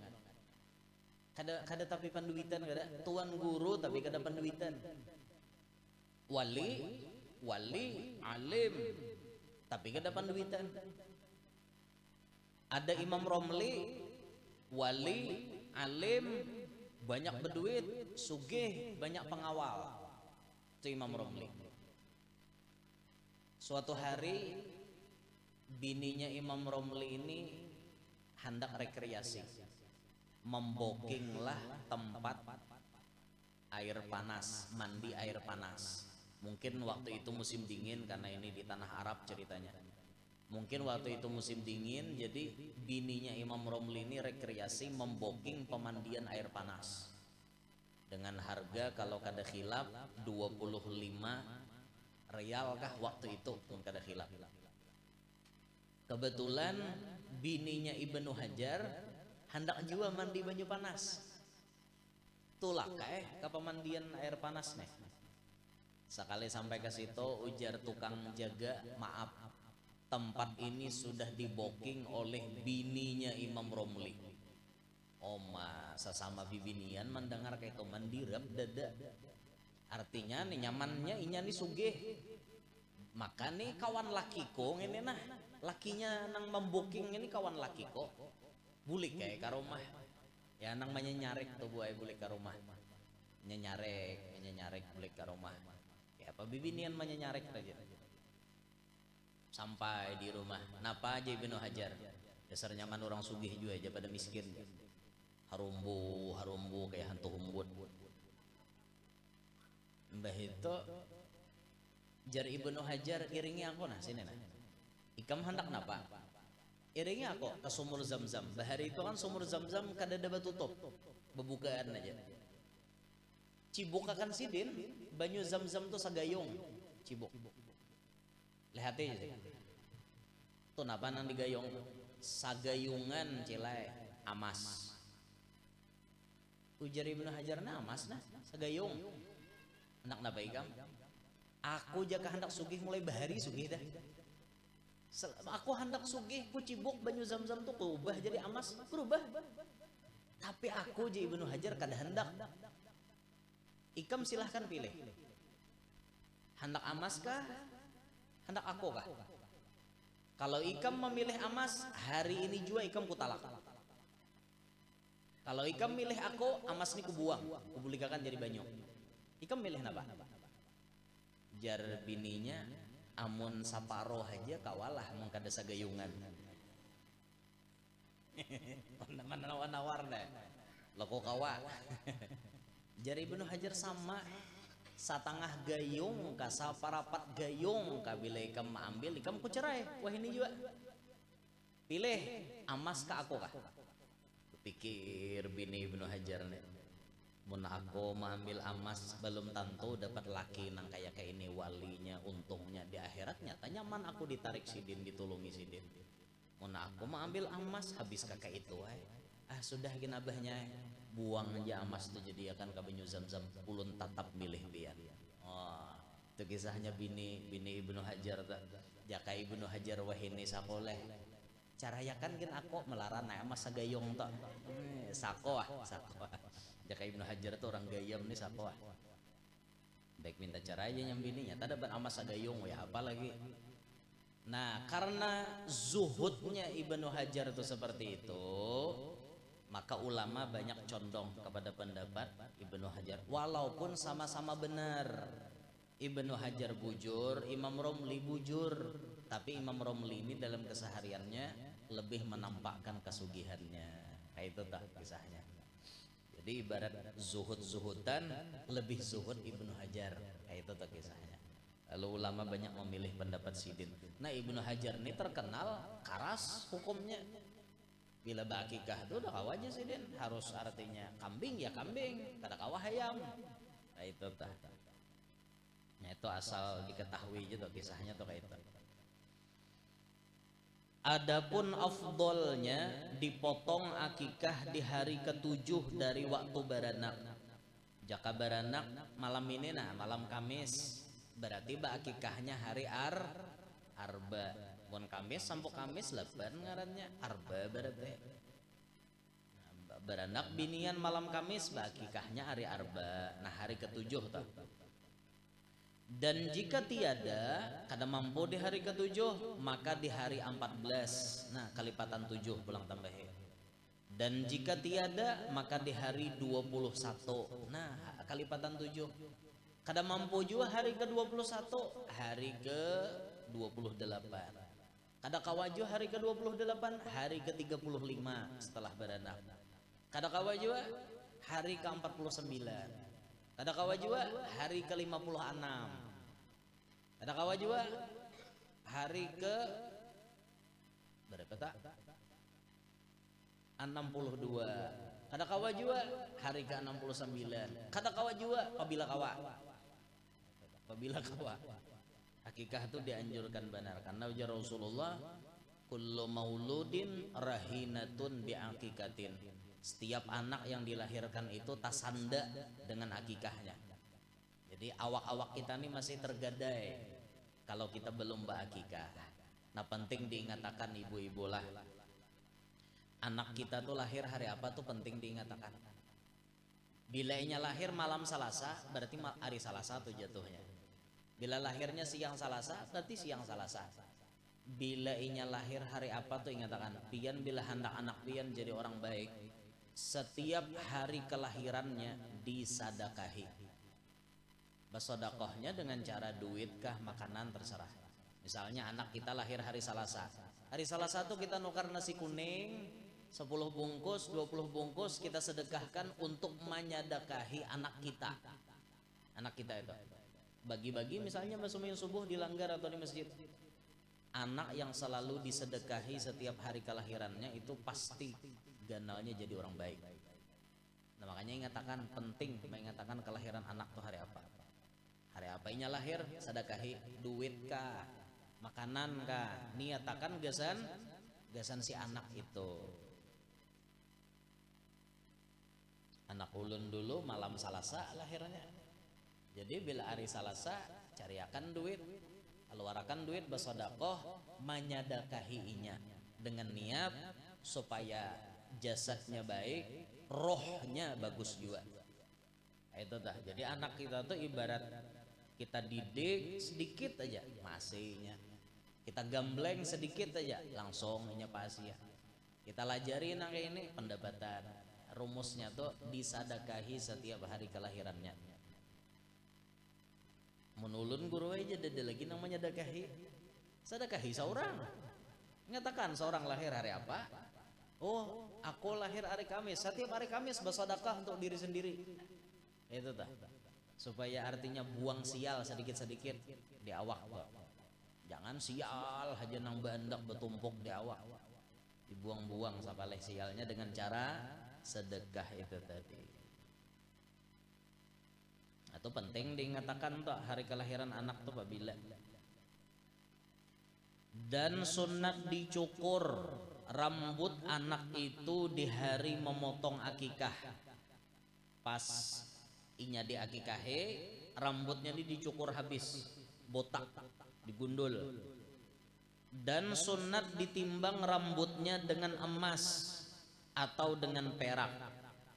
kada tapi panduitan, kada tuan guru tapi kada panduitan, wali alim tapi kada panduitan. Ada Imam Romli, wali, alim, banyak berduit, sugih, banyak pengawal. Itu Imam Romli. Suatu hari bininya Imam Romli ini hendak rekreasi, membokinglah tempat air panas, mandi air panas. Mungkin waktu itu musim dingin, karena ini di tanah Arab ceritanya. Mungkin waktu itu musim dingin, jadi bininya Imam Romli ini rekreasi memboking pemandian air panas dengan harga kalau kada khilaf 25 real kah waktu itu, pun kada khilaf. Kebetulan bininya Ibnu Hajar hendak juga mandi banyu panas, tulak ke pemandian air panas nih. Sekali sampai ke situ ujar tukang jaga, maaf, tempat ini sudah diboking oleh bininya Imam Romli. Oma sesama bibinian mendengar kayak itu mandirap dada. Artinya nih nyamannya inya nih sugih. Maka nih kawan lakiko ini nah, lakinya nang memboking ini kawan lakiko. Bulik kayak ke rumah. Ya nang menyenyarek tuh buai bulik ke rumah. Menyenyarek bulik ke rumah. Ya apa bibinian menyenyarek aja. Sampai di rumah, napa aja Ibnu Hajar, dasar nyaman orang sugih juga aja pada miskin, harumbu kayak hantu humbut. Mbah itu jar Ibnu Hajar, iringi aku nah sini nah, ikam hendak napa, iringi aku ke sumur Zam-Zam. Bahari itu kan sumur Zam-Zam kada ada tutup, bebukaan aja. Cibuk akan sidin, banyu Zam-Zam tuh sagayung, cibuk. Lihat aja tuh napa nang digayung, sagayungan cilai amas. Ujar Ibnu Hajar na amas nah sagayung. Anak napa ikam? Aku jaka hendak sugih mulai bahari sugih dah. Aku hendak sugih ku cibuk banyu Zam-Zam tuh berubah jadi amas, berubah. Tapi aku je Ibnu Hajar kada hendak. Ikam silahkan pilih. Hendak amas kah? Hendak aku kah? Kalau ikam memilih amas, hari ini juga ikam kutalak. Kalau ikam milih aku, amas ini kubuang, kubulikakan jadi banyu. Ikam milih napa? Jar bininya, amun saparo aja kawalah mengkada sagayungan. Mana nawar deh, loko kawa. Jar Ibnu Hajar sama, satangah gayung ka saparapat gayung ka bila ikam ambil ikam ku cerai. Wah ini juga pilih amas ka aku kah? Pikir bini Ibnu Hajar nih, mun aku mengambil amas belum tentu dapat laki nang kayak ini walinya, untungnya di akhirat nyata nyaman aku ditarik sidin, ditulungi sidin. Mun aku mengambil amas habis kakak itu sudah gin abahnya buang aja amas tuh jadi akan ka banyu Zam-Zam, ulun tatap milih biar. Oh, itu kisahnya bini Ibnu Hajar tuh. Jaka Ibnu Hajar wahini sakoleh carayakan gin aku melarang amas sagayong tuh. Sako. Jaka Ibnu Hajar tuh orang gayam nih sako. Baik minta cara aja yang bininya tak dapat amas sagayong ya apa lagi. Nah karena zuhudnya Ibnu Hajar itu seperti itu, maka ulama banyak condong kepada pendapat Ibnu Hajar walaupun sama-sama benar. Ibnu Hajar bujur, Imam Romli bujur, tapi Imam Romli ini dalam kesehariannya lebih menampakkan kesugihannya. Kayak itu tak kisahnya. Jadi ibarat zuhud-zuhudan, lebih zuhud Ibnu Hajar. Kayak itu tak kisahnya. Lalu ulama banyak memilih pendapat sidin. Nah Ibnu Hajar ini terkenal keras hukumnya. Bila bakikah itu udah kawaja sidin, harus artinya kambing ya kambing, kada kawah ayam. Nah itu tak. Nah itu asal diketahui juga kisahnya tuh kayak itu. Adapun afdolnya dipotong akikah di hari ke-7 dari waktu baranak. Jaka baranak malam ini malam Kamis, berarti akikahnya hari Arba. Bon Kamis sampai Kamis leban ngarannya Arba berarti. Baranak binian malam Kamis akikahnya hari Arba. Nah hari ke-7 tuh. Dan jika tiada kada mampu di hari ke-7 maka di hari 14. Nah kalipatan 7 pulang tambahin. Dan jika tiada maka di hari 21. Nah kalipatan 7. Kada mampu juga hari ke-21, hari ke-28. Kada kawaju hari ke-28, hari ke-35 setelah beranak. Kada kawaju hari ke-49. Kada kawaju hari ke-56. Kada kawaju hari ke berapa tak? 62. Kada kawaju hari ke-69. Kada kawaju apabila kawa. Apabila kawa. Hakikah itu dianjurkan benar karena ujar Rasulullah kullu mauludin rahinatun bi'akikatin. Setiap anak yang dilahirkan itu tasanda dengan akikahnya. Jadi awak-awak kita ini masih tergadai kalau kita belum berakikah. Nah penting diingatakan ibu-ibu lah. Anak kita tuh lahir hari apa tuh penting diingatakan. Bila inya lahir malam Salasa berarti hari Salasa tuh jatuhnya. Bila lahirnya siang Salasa berarti siang Salasa. Bila inya lahir hari apa tuh ingatakan. Pian bila hendak anak pian jadi orang baik, setiap hari kelahirannya disadakahi. Bersodakohnya dengan cara duit kah makanan terserah. Misalnya anak kita lahir hari Salasa. Hari Salasa tuh kita nukar nasi kuning 10 bungkus, 20 bungkus kita sedekahkan untuk menyadakahi anak kita. Anak kita itu bagi-bagi misalnya masumin subuh di langgar atau di masjid. Anak yang selalu disedekahi setiap hari kelahirannya itu pasti ganalnya jadi orang baik. Nah makanya ingatakan penting mengatakan kelahiran anak tuh hari apa. Hari apa inya lahir sedekahi duit kah, makanan kah, niatakan gasan si anak itu. Anak ulun dulu malam Salasa lahirnya. Jadi bila hari Salasa cariakan duit, keluarkan duit bersodakoh menyadakahinya dengan niat supaya jasadnya baik, rohnya bagus juga. Itu dah. Jadi anak kita tuh ibarat kita didik sedikit aja masihnya. Kita gambleng sedikit aja langsung nyepasi ya. Kita lajari nang ini pendapatan. Rumusnya tuh disadakahi setiap hari kelahirannya. Menulun guru aja ada lagi namanya dakahi. Sedekahi seorang. Nyatakan seorang lahir hari apa? Oh, aku lahir hari Kamis. Setiap hari Kamis bersedekah untuk diri sendiri. Itu tuh. Supaya artinya buang sial sedikit-sedikit di awak. Jangan sial aja nang bandak bertumpuk di awak. Dibuang-buang sapaleh sialnya dengan cara sedekah itu tadi. Atau penting diingatakan tuh hari kelahiran anak tuh apabila. Dan sunat dicukur rambut anak itu di hari memotong akikah. Pas inya di akikahe rambutnya ini dicukur habis, botak, digundul. Dan sunat ditimbang rambutnya dengan emas atau dengan perak,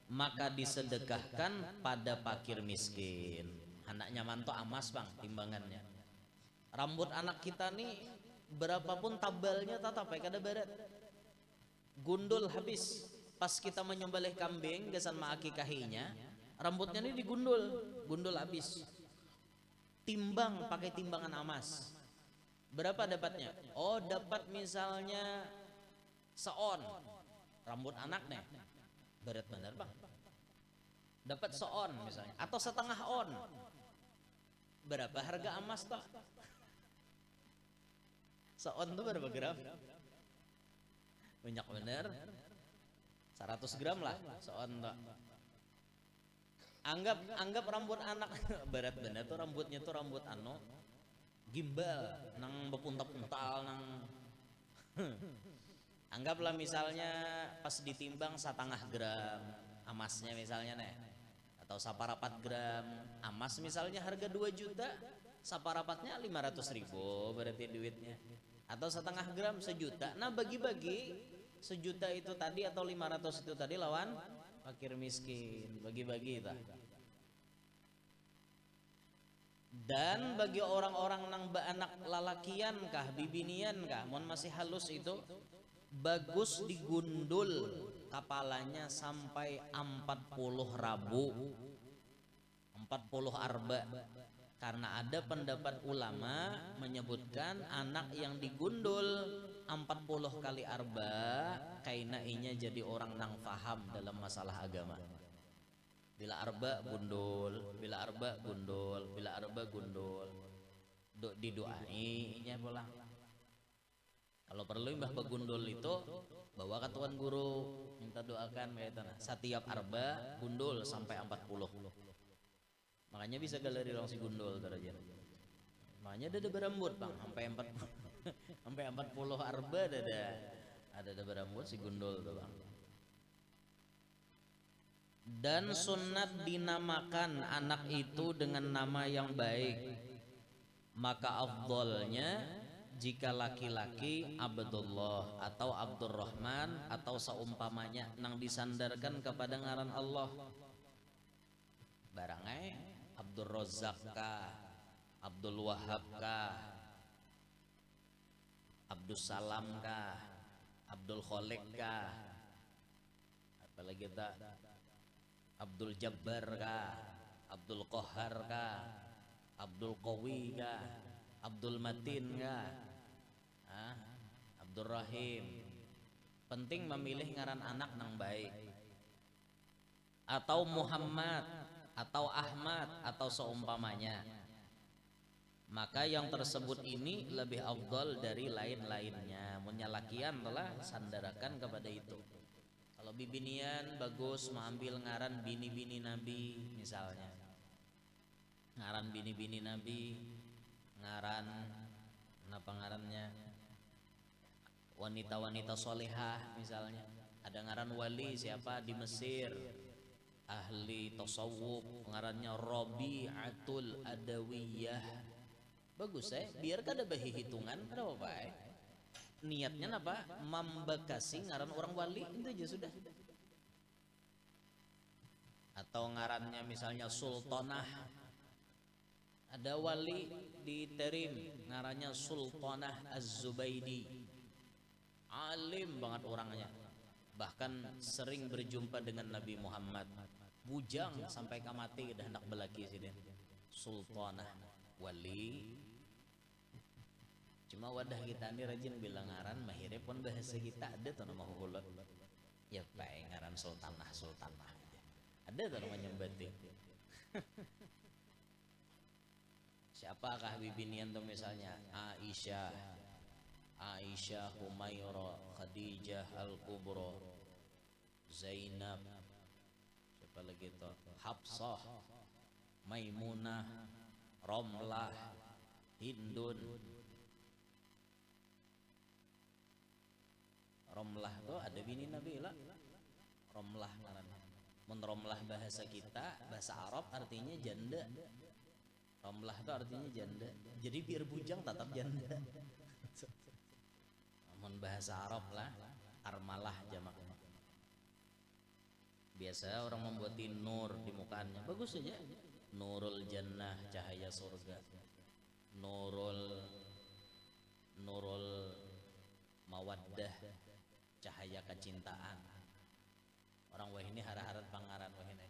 maka disedekahkan pada fakir miskin. Anaknya manto emas bang timbangannya. Rambut anak kita nih berapapun tabalnya tetap kada barat, gundul habis. Pas kita menyembelih kambing gesan maakikahinya, rambutnya ini gundul habis. Timbang pakai timbangan emas. Berapa dapatnya? Oh dapat misalnya seon rambut anak nih, berat bener bang. Dapat seon misalnya atau setengah on. Berapa harga emas toh? Seon tuh berapa gram? Banyak bener. 100 gram lah seon toh. Anggap rambut anak berat bener tuh rambutnya tuh rambut gimbal nang bepuntal-puntal nang anggaplah misalnya pas ditimbang 1/2 gram emasnya misalnya nih, atau 1/4 gram emas misalnya harga 2 juta, 1/4-nya 500.000 berarti duitnya, atau 1/2 gram 1 juta. Nah bagi-bagi 1 juta itu tadi atau 500 itu tadi lawan fakir miskin, bagi-bagi itu. Dan bagi orang-orang nang anak lalakian kah, bibinian kah, mon masih halus itu bagus digundul kepalanya sampai 40 rabu, 40 arba. Karena ada pendapat ulama menyebutkan anak yang digundul 40 kali arba kaina inya jadi orang nang faham dalam masalah agama. Bila arba gundul, bila arba gundul, bila arba gundul. Didoainya pulang. Kalau perlu mbah begundul itu bawa ke tuan guru minta doakan setiap arba gundul sampai 40. Makanya bisa galeri orang si gundul teraja. Makanya ada berambut bang sampai 40 sampai 40 arba ada berambut si gundul tuh bang. Dan sunat dinamakan anak itu dengan nama yang baik. Maka afdolnya jika laki-laki Abdullah atau Abdurrahman atau seumpamanya nang disandarkan kepada ngaran Allah. Barangai Abdul Razak kah, Abdul Wahab kah, Abdul Salam kah, Abdul Kholik kah, apalagi tak Abdul Jabbar kah, Abdul Qahar kah, Abdul Qawi kah, Abdul Matin kah, Abdul Rahim. Penting memilih ngaran anak nang baik. Atau Muhammad atau Ahmad atau seumpamanya. Maka yang tersebut ini lebih afdal dari lain-lainnya. Menyalakian telah sandarakan kepada itu. Kalau bibinian bagus mengambil ngaran bini-bini Nabi misalnya. Ngaran bini-bini Nabi, ngaran apa ngarannya? Wanita-wanita solehah misalnya. Ada ngaran wali siapa di Mesir, ahli tasawuf, ngarannya Rabi'atul Adawiyah. Bagus biar kada bahi hitungan kada apa niatnya apa membekasi ngaran orang wali itu aja sudah. Atau ngarannya misalnya sultanah, Ada wali di Terim ngarannya Sultanah Az-Zubaidi, alim banget orangnya, bahkan sering berjumpa dengan Nabi Muhammad, bujang sampai kamati udah hendak belaki sini. Sultanah wali, cuma wadah kita ini rajin bilang ngaran mahirnya pun bahasa kita ada tuh nama hulot ya baik ngaran sultanah ada tuh namanya batik. Siapakah bibinian tuh misalnya Aisyah, Humairah, Khadijah Al-Kubra, Zainab, siapa lagi tuh, Hafsah, Maimunah, Romlah, Hindun. Romlah tuh ada bini Nabi lah. Romlah karena Romlah bahasa kita, bahasa Arab artinya janda. Romlah itu artinya janda. Jadi biar bujang tetap janda. Namun bahasa Arab lah, armalah jamaknya. Biasa orang membuatin nur di mukanya, bagus saja. Nurul jannah, cahaya surga. Nurul mawaddah, cahaya kecintaan. Orang wah ini harap-harap pangaran wah ini.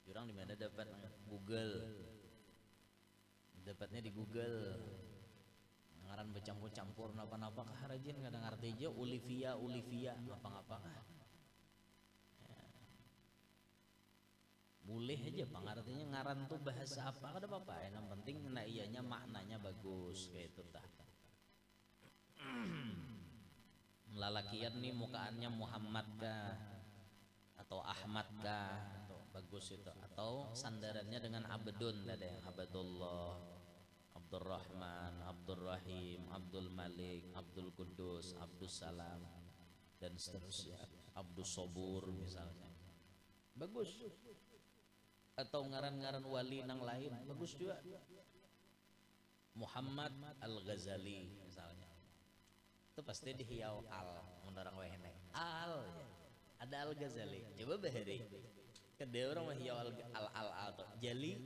Jurang di mana dapat? Google. Dapatnya di Google. Ngaran bercampur-campur napa-napa kah rajin kadang arti aja Olivia apa-apa kah. Ya. Boleh aja pangartinya ngaran tuh bahasa apa kada apa-apa. Yang penting nah ianya maknanya bagus kayak itu tah. Lalakian nih mukaannya Muhammad kah atau Ahmad kah atau bagus itu, atau sandarannya dengan Abdun, ada yang Abdullah, Abdurrahman, Abdurrahim, Abdul Malik, Abdul Kudus, Abdus Salam dan seterusnya, Abdus Sobur misalnya bagus, atau ngaran-ngaran wali nang lain bagus juga. Muhammad Al-Ghazali misalnya itu pasti dihiau al orang wehne al ya. Ada Al-Ghazali coba bahari kedua orang mah hiau al atau jali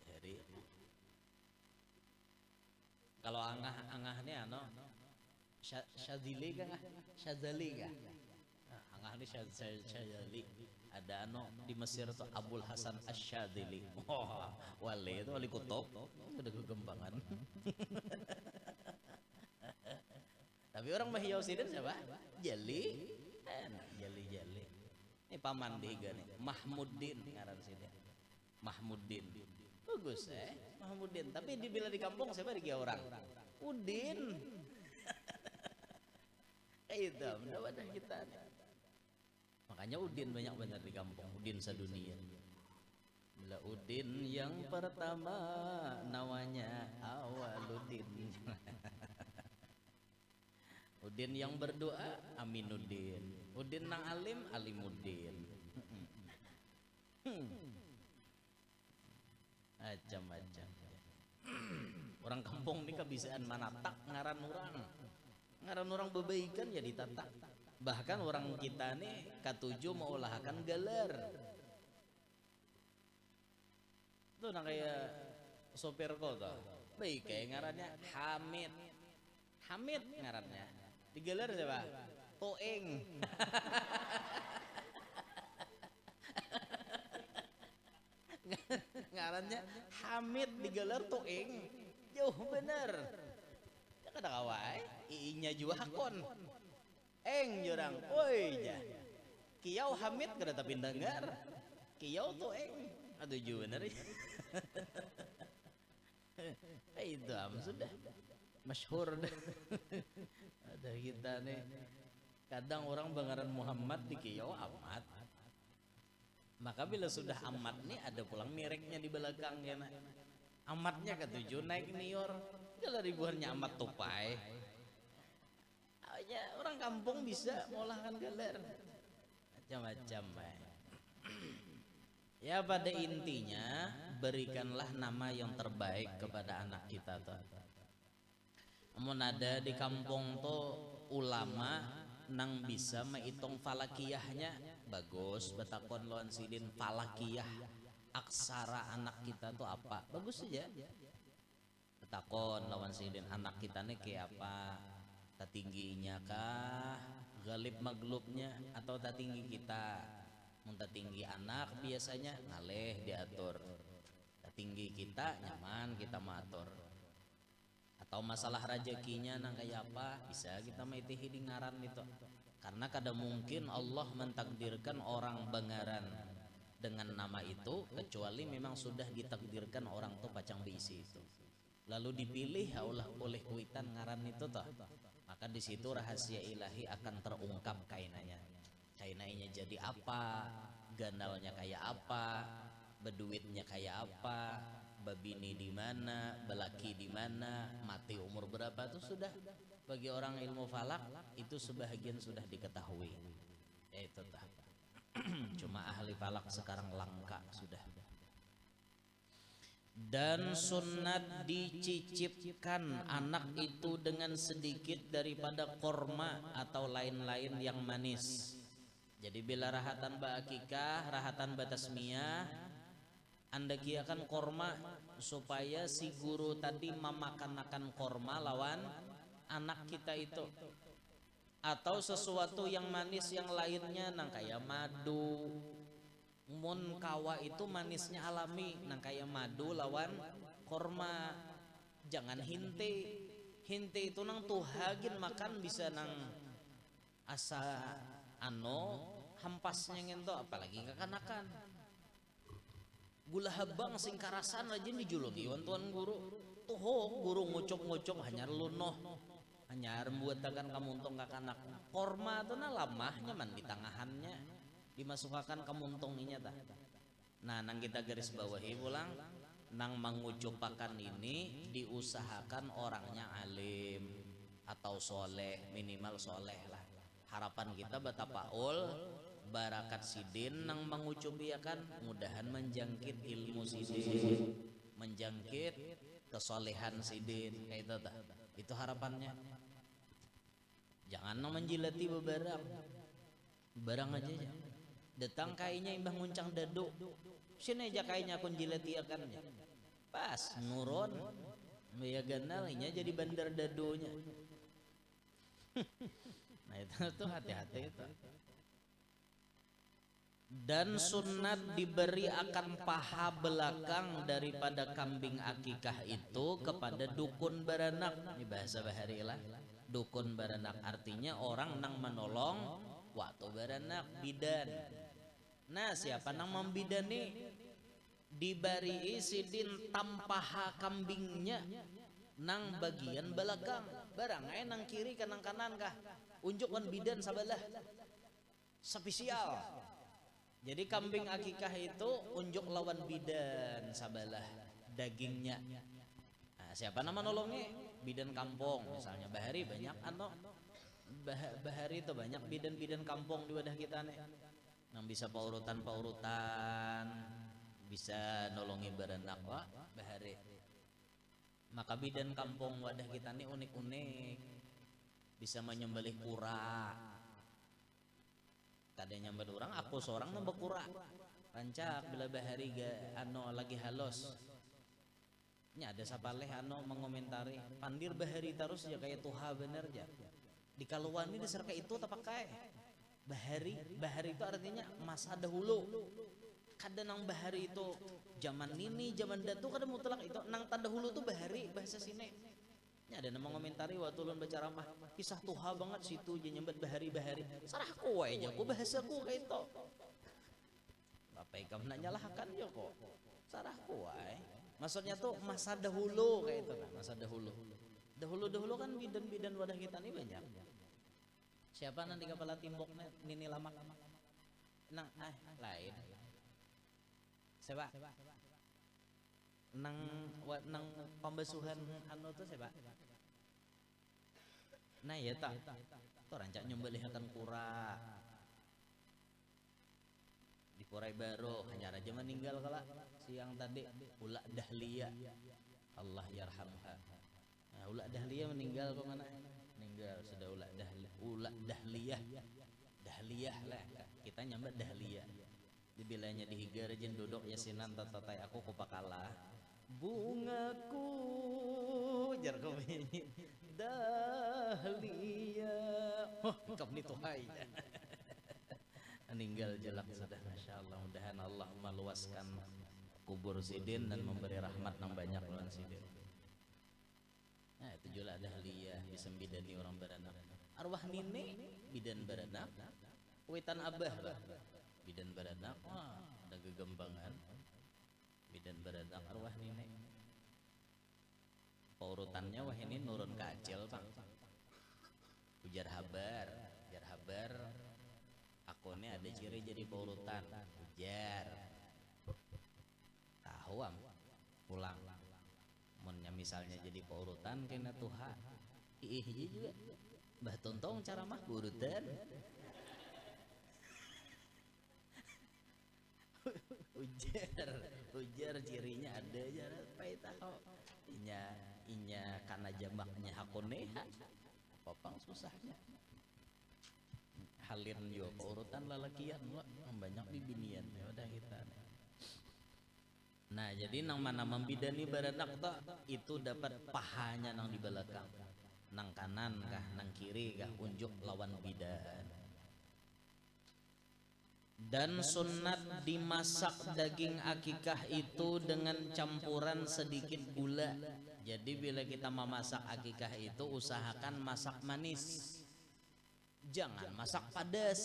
bahari. Kalau angahnya Syadzili kah Syadzali kah angah ini Syadzali. Ada di Mesir tuh Abul Hasan Asy-Syadzili. Wali itu wali kutub udah kegembangan. Tapi orang mahiau sidin siapa? Jali. Jali. Ini paman dihiga nih. Mahmuddin ngaran sini. Mahmuddin. Bagus Mahmuddin. Tapi dibila di kampung siapa dihiga orang? Udin. Itu mendapat kita. Makanya Udin banyak benar di kampung. Udin sadunia. Bila Udin yang pertama namanya Awaludin. Udin yang berdoa Aminuddin. Udin nang alim Alimuddin. Macam-macam. Orang kampung ini kebiasaan manatak ngaran orang bebaikan ya ditatak. Bahkan orang kita nih katujuh mengolahkan galer. Itu nang kayak sopir kota. Baik kayak ngarannya Hamid ngarannya. Digelar siapa? Toeng. Ngarannya Hamid digelar Toeng. Jauh bener. Ya kada kawai, iinya juga hakon. Jurang. Woi ja. Kiau Hamid kada tapi dengar. Kiau Toeng. Aduh juga bener. Itu sudah masyhur dah. Ada kita nih kadang orang bangaran Muhammad di Kiau Ahmad, maka bila sudah Ahmad nih ada pulang mireknya di belakangnya nak. Ahmadnya ketujuh naik nior kalau ribuannya Ahmad tupai. Orang kampung bisa mengolahkan galer macam-macam. Ya pada intinya berikanlah nama yang terbaik kepada anak kita tuh. Namun ada di kampung tuh ulama nang bisa menghitung falakiyahnya bagus betakon lawan sidin falakiyah aksara anak kita tuh apa, bagus saja. Takon lawan sidin anak kita nih kayak apa, tingginya kah, galib maglubnya, atau tinggi kita. Mun tinggi anak biasanya ngaleh diatur, tinggi kita nyaman kita matur. Atau masalah rezekinya nang kayak apa, bisa kita maitihi di ngaran itu. Karena kadang mungkin Allah mentakdirkan orang Bangaran dengan nama itu, kecuali memang sudah ditakdirkan orang tuh pacang diisi itu. Lalu dipilih oleh kuitan ngaran itu toh, maka di situ rahasia ilahi akan terungkap kainanya. Kainanya jadi apa, gandalnya kayak apa, beduitnya kayak apa, babini di mana, belaki di mana, mati umur berapa, itu sudah bagi orang ilmu falak itu sebahagian sudah diketahui. Itu tah. Cuma ahli falak sekarang langka sudah. Dan sunat dicicipkan anak itu dengan sedikit daripada korma atau lain-lain yang manis. Jadi bila rahatan ba'akikah, rahatan batasmiyah, anda kiakan korma supaya si guru tadi memakan korma lawan anak kita itu. Atau sesuatu yang manis yang lainnya, nang kayak madu. Mun kawa itu manisnya alami, nang kayak madu lawan korma. Jangan hinte. Hinte itu nang tuhagin makan bisa nang asa hampasnya ngento, apalagi kekanakan. Gula habang sing karasan aja dijuluki tuan guru. Tuh guru ngucop-ngucop hanya lunoh. Hanya rembuatakan kamuntong kakanak. Korma itu na lamahnya man di tangahannya. Dimasukkan kamuntong inya tah. Nah, nang kita garis bawahi pulang, nang mengucupakan ini diusahakan orangnya alim atau soleh, minimal soleh lah. Harapan kita batapaul barakat sidin nang mengucupiakan mudahan menjangkit ilmu sidin, menjangkit kesolehan sidin, kayak itu tah. Itu harapannya. Jangan nang menjilati barang aja ya. Datang kayaknya imbah nguncang dadu, sini aja kayaknya akun jilati akannya. Pas nurun, ya ganalnya jadi bandar dadunya. Nah itu tuh hati-hati itu. Dan sunat diberi akan paha belakang daripada kambing akikah itu kepada dukun baranak. Ini bahasa bahari lah. Dukun baranak artinya orang nang menolong waktu baranak bidan. Nah siapa nang membidani diberi sidin tampaha kambingnya nang bagian belakang, barang nang kiri kanang kanan kah, unjukkan bidan sabalah spesial. Jadi kambing akikah itu unjuk lawan bidan sabalah dagingnya. Nah, siapa nama nolongnya? Bidan kampung misalnya. Bahari banyak bahari itu banyak bidan-bidan kampung di wadah kita nih. Nang bisa paurutan, bisa nolongi baranak wah bahari. Maka bidan kampung wadah kita nih unik-unik, bisa menyembelih kura. Tadinya nyembelih orang, aku seorang nambah kura. Rancak bila bahari lagi halos. Nya ada sapaleh mengomentari pandir bahari terus ya kayak tuha bener ya. Di kaluan ini diserka itu tapakai. Bahari itu artinya masa dahulu. Kadang nang bahari itu zaman ini, zaman datu kadang mutlak itu nang tadahulu tuh bahari bahasa sini. Nya ada nama komentari waktu ulun baca ramah kisah tuha banget situ je nyembet bahari. Sarahku wae aja ku bahasaku kayak itu. Bapak ikam nak nyalahkan yo kok. Sarahku wae. Maksudnya tuh masa dahulu kayak itu kan, masa dahulu. Dahulu kan bidan-bidan wadah kita ini banyak. Siapa nanti kepala timboknya nini lama nang lain siapa nang pembasuhan tuh siapa nah ya tak tuh rancak nyembelihkan kura di Kurai Baru hanya raja meninggal kala siang tadi Ula Dahlia Allah yarhamha. Nah, Ula Dahlia meninggal kok mana meninggal sudah Ula Dahliyah lah kita nyambat Dahlia. Dibilanya dihigar jen duduk yasinan tatatai aku kupakalah bungaku jar kau nyanyi dahlia ikam ni tuhai meninggal jelak sudah. Masya Allah, mudahan Allah meluaskan kubur Sidin dan memberi rahmat yang banyak lawan Sidin. Nah itu juga dahlia bisa bidani orang beranak, arwah nini bidan beranak, witan abah lah bidan beranak. Wah ada gegembangan bidan beranak arwah nini. Paurutannya wah ini nurun ke Acil Pak. Ujar habar aku ini ada ciri jadi paurutan. Ujar tahu am pulang munnya misalnya jadi paurutan kena Tuhan juga Mbah Tontong cara mah urutan. ujar cirinya ada aja pai tahu inya karena jamaknya hakone popang susahnya halin yo urutan lalakian banyak bibinian ya udah kita. Nah jadi nang mana membidani baradak tak itu dapat pahanya nang di belakang, nang kanan kah nang kiri kah unjuk lawan bidan. Dan sunat dimasak daging akikah itu dengan campuran sedikit gula. Jadi bila kita memasak akikah itu usahakan masak manis, jangan masak pedas.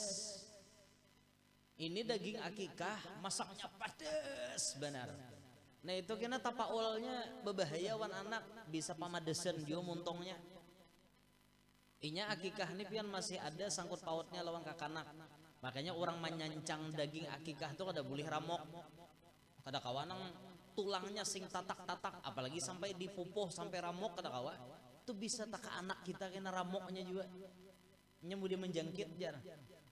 Ini daging akikah masaknya pedas benar. Nah itu kena tapaulnya berbahaya wan anak bisa pamadesan dia muntongnya. Inya akikah ini pian masih ada sangkut pautnya lawan kakanak. Makanya orang menyancang daging akikah itu kada boleh ramok. Kada kawanang tulangnya sing tatak-tatak apalagi sampai dipupuh sampai ramok kada kawa. Itu bisa tak ke anak kita kena ramoknya juga. Nyambudi menjangkit jar.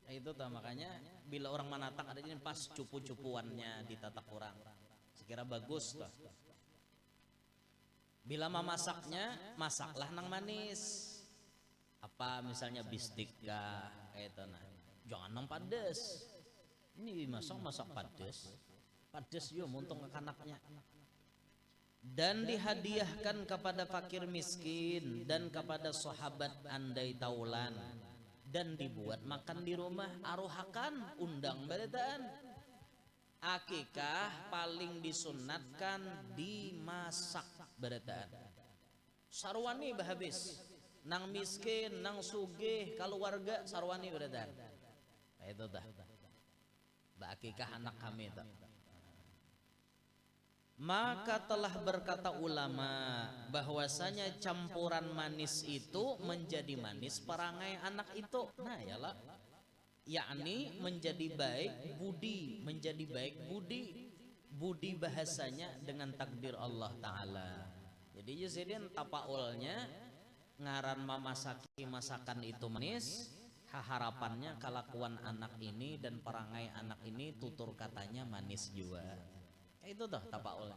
Nah, itu tuh makanya bila orang manatak ada ini pas cupu-cupuannya ditatak orang. Sekira bagus tuh. Bila memasaknya masaklah nang manis. Apa misalnya bistik kah kayak itu nah. Jangan nang padas. Ini masak padas yo muntung ke anaknya. Dan dihadiahkan kepada fakir miskin dan kepada sahabat andai taulan dan dibuat makan di rumah aruhakan undang barataan. Akikah paling disunatkan dimasak barataan. Sarwani bahabis. Nang miskin, nang sugih, keluarga sarwani barataan. Nah, itu dah. Akikah anak kami itu. Maka telah berkata ulama bahwasanya campuran manis itu menjadi manis perangai anak itu. Nah yalah, yakni menjadi baik budi bahasanya dengan takdir Allah Ta'ala. Jadi jadi tapaulnya ngaran memasaki masakan itu manis, harapannya kelakuan anak ini dan perangai anak ini tutur katanya manis juga. Itu tuh tapaulnya.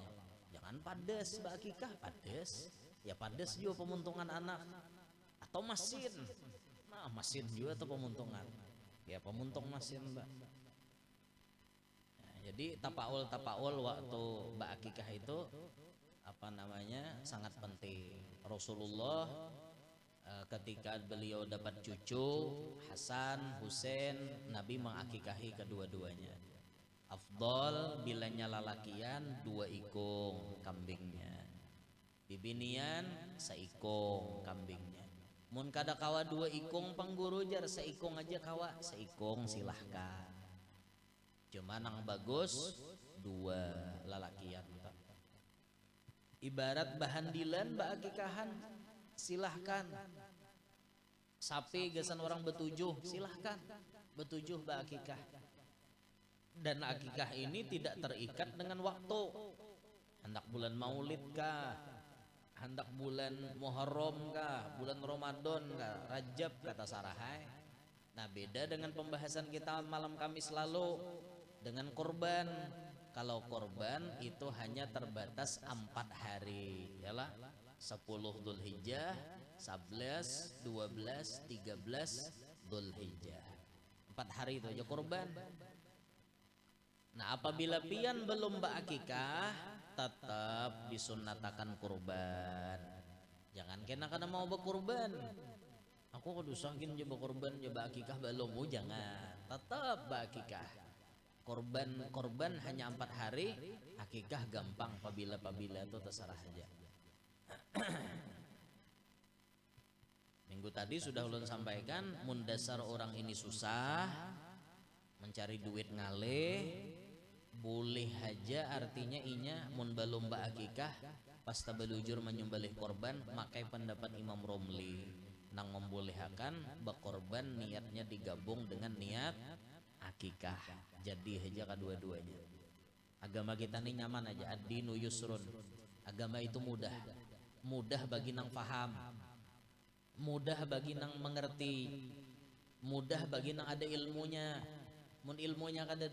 Jangan padas bakikah padas. Ya padas juga pemuntungan anak atau masin. Nah, masin juga tuh pemuntungan. Ya pemuntung masin, Mbak. Nah, jadi tapaul waktu bakikah itu apa namanya? Sangat penting. Rasulullah ketika beliau dapat cucu Hasan, Husain, Nabi mengakikahi kedua-duanya. Afdol bilanya lalakian 2 ikung kambingnya, bibinian seikung kambingnya. Mun kada kawa 2 ikung pangguru jar seikung aja kawa, seikung silahkan. Cuma nang bagus 2 lalakian. Ibarat bahandilan baakikahan silahkan. Sapi gasan orang betujuh silahkan, betujuh baakikah. Dan akikah ini tidak terikat dengan waktu. Hendak bulan Maulid kah? Hendak bulan Muharram kah? Bulan Ramadan kah? Rajab kata Sarahai. Nah beda dengan pembahasan kita malam Kamis lalu dengan korban. Kalau korban itu hanya terbatas 4 hari, yalah 10 Dzulhijjah, 11, 12, 13 Dzulhijjah. 4 hari itu aja korban. Nah apabila pian belum berakikah, tetap disunnatakan kurban. Jangan kena mau berkurban. Aku kudu sakin je berkurban je berakikah belum, jangan. Tetap berakikah. Korban hanya 4 hari, akikah gampang apabila itu terserah saja. Minggu tadi sudah ulun sampaikan, mun dasar orang ini susah, mencari duit ngalih, boleh aja artinya inya mun balum akikah pas tabelujur menyembelih korban, makai pendapat Imam Romli nang membolehkan berkorban niatnya digabung dengan niat akikah, jadi aja kedua-duanya. Agama kita nih nyaman aja, ad-dinu yusrun, agama itu mudah bagi nang paham, mudah bagi nang mengerti, mudah bagi nang ada ilmunya. Mun ilmunya kada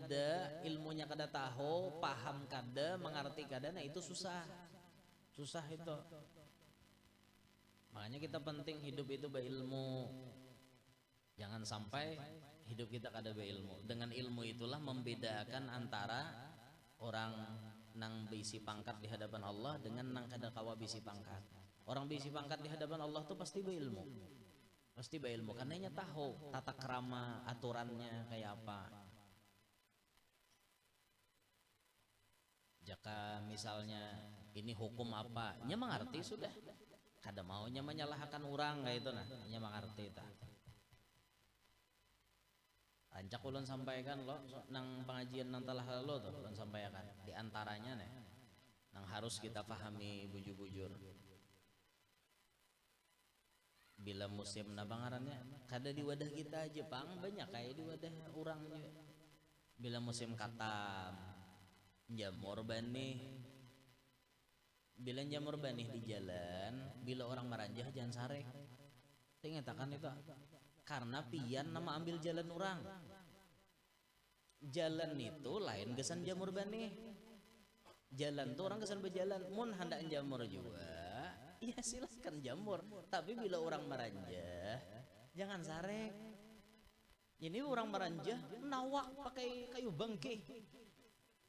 tahu, paham kada, mengerti kada, nah itu susah itu. Makanya kita penting hidup itu berilmu. Jangan sampai hidup kita kada berilmu. Dengan ilmu itulah membedakan antara orang nang bisi pangkat di hadapan Allah dengan nang kada kawa bisi pangkat. Orang bisi pangkat di hadapan Allah tuh pasti berilmu. Pasti berilmu karena nya tahu tata krama aturannya kayak apa. Jika misalnya ini hukum apa, nya mengerti sudah. Kada maunya menyalahkan orang kayak itu, nah nya mengerti ta. Ancak ulun sampaikan lo nang pengajian nang telah lalu tuh ulun sampaikan di antaranya nih nang harus kita pahami bujur-bujur. Bila musim nabangarannya kada di wadah kita aja pang, banyak kayak di wadah orang juga. Bila musim katam, jamur banih, bila jamur banih di jalan, bila orang meranjah jangan sarek. Tingatakan itu karena pian nama ambil jalan orang. Jalan itu lain gesan jamur banih. Jalan tuh orang kesan berjalan, mun hendak jamur juga. Ya silahkan jamur, tapi bila orang meranjah jangan sarek. Ini orang meranjah nawak pakai kayu bangke,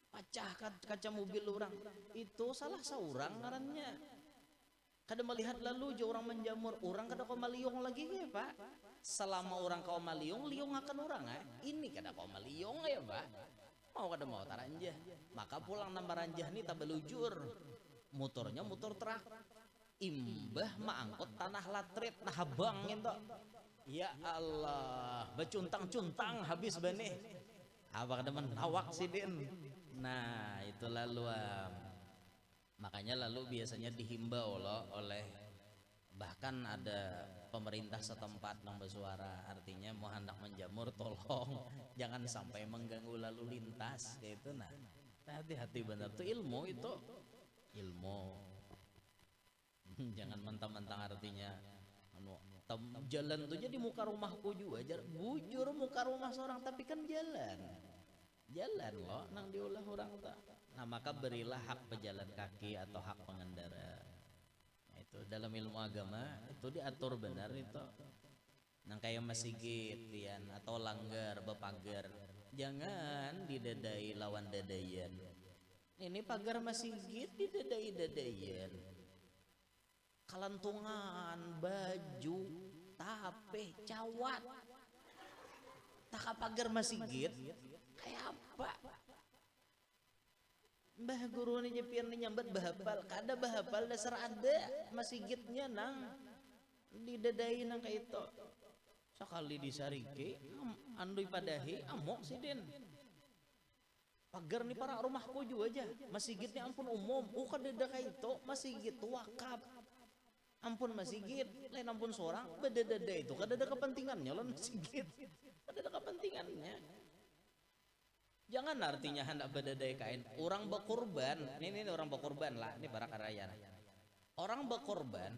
pecah kaca mobil orang, itu salah seorang ngarannya. Kada melihat lalu je orang menjamur, orang kada kau maliung lagi ya pak. Selama orang kau maliung, liung akan orang ini kada kau maliung ya pak. Mau kada mau taranjah, maka pulang nambah ranjah nih tabelujur, motornya motor truk. Imbah mangkut tanah latrit nah habang itu. Ya Allah, becuntang-cuntang habis benih. Apa kada menawak sidin. Nah, itu lalu makanya lalu biasanya dihimbau loh oleh bahkan ada pemerintah setempat nang bersuara, artinya mau hendak menjamur tolong jangan sampai mengganggu lalu lintas kayak itu. Nah, hati-hati benar tuh ilmu itu. Ilmu. Jangan mentang-mentang artinya jalan tuh jadi muka rumahku juga bujur muka rumah seorang tapi kan jalan loh nang diolah orang tak. Nah maka berilah hak pejalan kaki atau hak pengendara. Nah, itu dalam ilmu agama itu diatur benar itu. Nang kayak masjid pian atau langgar bepagar jangan didadai lawan dadayan. Ini pagar masjid didadai-dadayan. Kalantungan, baju, tape, cawat, tak pagar masjid, kayak apa? Mbah guru ini jepian ini nyambat bahapal, kada bahapal dasar ada masjidnya nang didadai nang kayak itu. Sekali disarike, andui padahi, amok sidin. Pagar nih para rumahku juga aja, masjidnya ampun umum, kada ada kayak itu, masjid wakaf. Ampun masjid, lain ampun seorang, beda-beda itu, kada ada kepentingannya loh masjid, kada ada kepentingannya. Jangan artinya hendak beda-beda kain. Orang berkorban, ini orang berkorban lah, ini barak raya. Orang berkorban,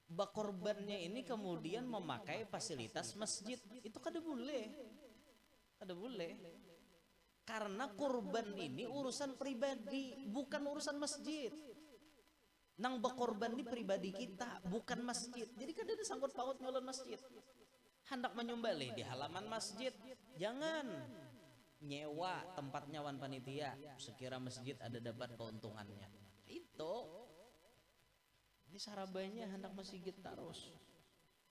berkorbannya ini kemudian memakai fasilitas masjid, itu kada boleh, karena korban ini urusan pribadi, bukan urusan masjid. Nang berkorban ini pribadi kita, bukan masjid. Jadi kan ada sangkut paut nyolon masjid. Hendak menyembelih di halaman masjid, jangan. nyewa tempatnya wan panitia sekira masjid ada dapat keuntungannya. Itu ini sarabanya hendak masjid terus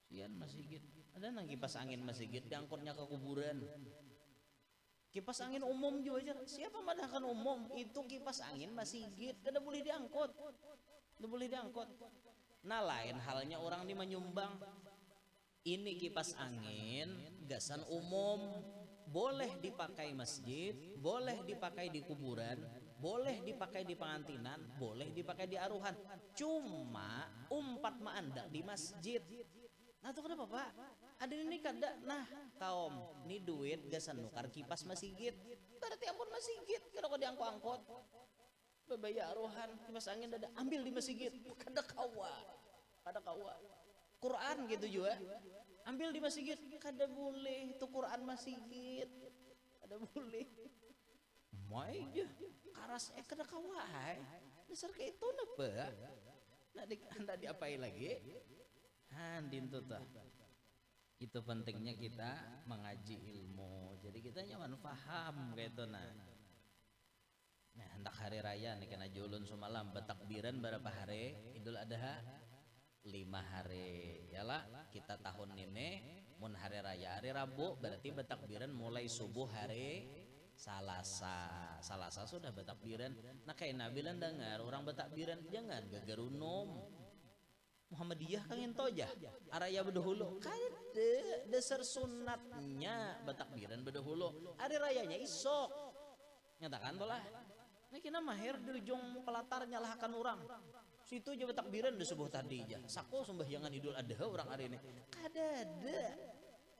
sian masjid ada nang kipas angin masjid diangkutnya ke kuburan. Kipas angin umum juga aja. Siapa madahkan umum? Itu kipas angin masjid. Tidak boleh diangkut. Tidak boleh diangkut. Nah lain halnya orang ini menyumbang. Ini kipas angin gasan umum. Boleh dipakai masjid. Boleh dipakai di kuburan. Boleh dipakai di pengantinan. Boleh dipakai di aruhan. Cuma umpat maandak di masjid. Nah itu kenapa Pak? Ada ini kada. Nah kaum, ini duit gasan nukar kipas masjid. Berarti ampun masjid. Kira kau diangkut-angkut. Bebayar aruhan, kipas angin ada. Ambil di masjid. Kada kawa. Kada kawa. Quran gitu juga. Ambil di masjid. Kada boleh. Itu Quran masjid. Kada boleh. Mai aja. Karas kada kawa. Dasar kayak itu napa? Nak diapain lagi? Handin tuh tah. Itu pentingnya kita mengaji ilmu. Jadi kita nyaman paham kayak itu nah. Nah, hendak hari raya nih kena julun semalam betakbiran berapa hari? Idul Adha 5 hari. Yalah, kita tahun ini mun hari raya hari Rabu berarti betakbiran mulai subuh hari Salasa. Salasa sudah betakbiran. Nah kayak Nabilan dengar orang betakbiran jangan gagarunum. Muhammadiyah kan ento aja araya bedahulu kada dasar sunatnya betakbiran bedahulu hari rayanya isok nyatakan tolah ini kena mahir di ujung pelatar nyalahkan orang situ aja betakbiran udah subuh tadi aja sako sembahyangan Idul Adha orang hari ini kada ada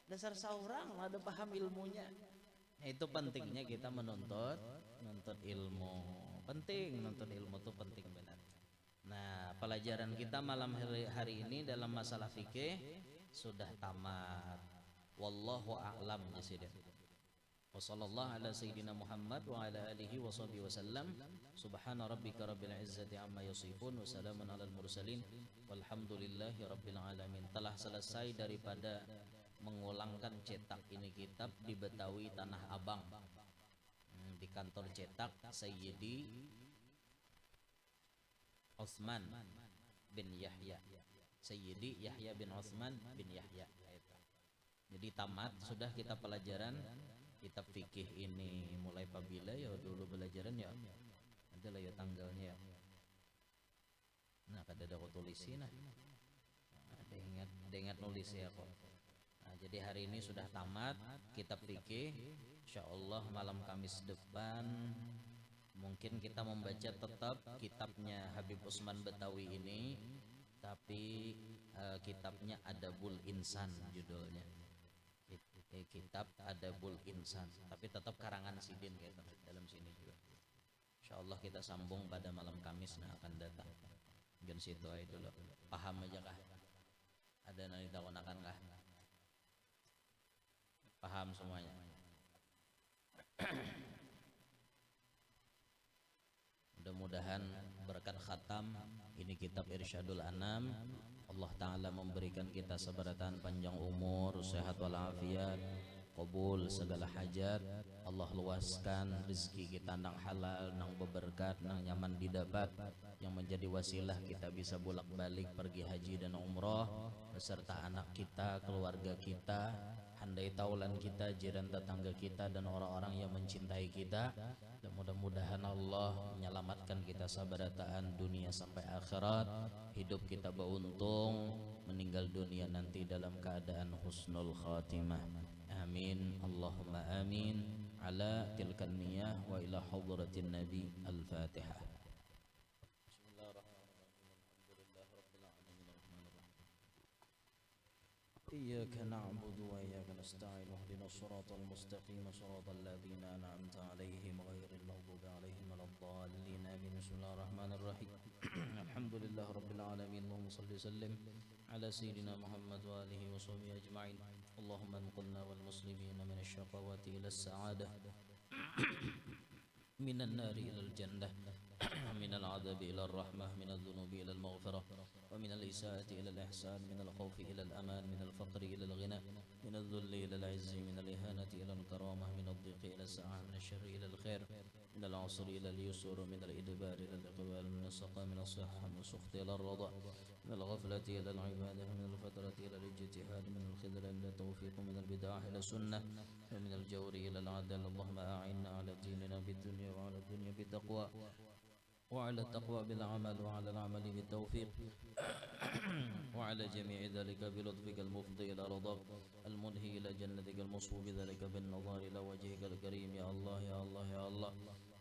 dasar seorang ada paham ilmunya. Nah, itu pentingnya kita menuntut ilmu penting menuntut ilmu itu penting benar. Nah, pelajaran kita malam hari ini dalam masalah fikih sudah tamat. Wallahu a'lam bishawab. Wassallallahu ala sayyidina Muhammad wa ala alihi wa sahbihi wasallam. Subhana rabbika rabbil izzati amma yasifun wa salamun alal mursalin walhamdulillahi rabbil alamin. Telah selesai daripada mengulangkan cetak ini kitab di Betawi Tanah Abang. Di kantor cetak Sayyidi Utsman bin Yahya, Sayyidi Yahya bin Utsman bin Yahya. Jadi tamat sudah kita pelajaran kitab fikih ini mulai pabila ya dulu pelajaran ya. Adalah ya tanggalnya ya. Nah kada ada aku tulisin nah. Dengat nulis ya kok. Nah, jadi hari ini sudah tamat kitab fikih. Insyaallah malam Kamis depan mungkin kita membaca tetap kitabnya Habib Utsman Betawi ini, tapi kitabnya Adabul Insan judulnya. Kitab Adabul Insan, tapi tetap karangan Sidin gitu dalam sini juga. Insyaallah kita sambung pada malam Kamis nah akan datang. Gen situ aja dulu. Paham aja kah? Ada nanti takonakan kah? Paham semuanya. Mudah-mudahan berkat khatam ini kitab Irsyadul Anam, Allah Ta'ala memberikan kita seberatan panjang umur, sehat walafiat, qabul segala hajat. Allah luaskan rezeki kita nang halal, nang beberkat, nang nyaman didapat, yang menjadi wasilah kita bisa bolak-balik pergi haji dan umrah beserta anak kita, keluarga kita, handai taulan kita, jiran tetangga kita, dan orang-orang yang mencintai kita. Dan mudah-mudahan Allah menyelamatkan kita sabarataan dunia sampai akhirat, hidup kita beruntung, meninggal dunia nanti dalam keadaan husnul khatimah. Amin Allahumma amin. Ala tilkan niyah wa ila hadratin nabi. Al-Fatihah. إياك نعبد وإياك نستعين اهدنا الصراط المستقيم صراط الذين أنعمت عليهم غير المغضوب عليهم ولا الضالين آمين. بسم الله الرحمن الرحيم. الحمد لله رب العالمين. اللهم صل وسلم على سيدنا محمد وآله وصحبه أجمعين. اللهم انقلنا والمسلمين من الشقوات إلى السعادة من النار إلى الجنة من العذاب إلى الرحمة، من الذنوب إلى المغفرة، ومن الإساءة إلى الإحسان، من الخوف إلى الأمان، من الفقر إلى الغنى، من الذل إلى العز، من الإهانة إلى الكرامة، من الضيق إلى السعة، من الشر إلى الخير، من العسر إلى اليسر، من الإدبار إلى الإقبال، من السقام إلى الصحة، من السخط إلى الرضا، من الغفلة إلى العبادة، من الفترة إلى الاجتهاد، من الخذل إلى التوفيق، من البدعة إلى السنة، ومن الجور إلى العدل. اللهم أعنا على ديننا بالدنيا وعلى الدنيا بالتقوى، وعلى التقوى بالعمل، وعلى العمل بالتوفيق وعلى جميع ذلك بلطفك المفضي إلى رضاك المنهي إلى جنتك المصوب، ذلك بالنظر إلى وجهك الكريم. يا الله يا الله يا الله،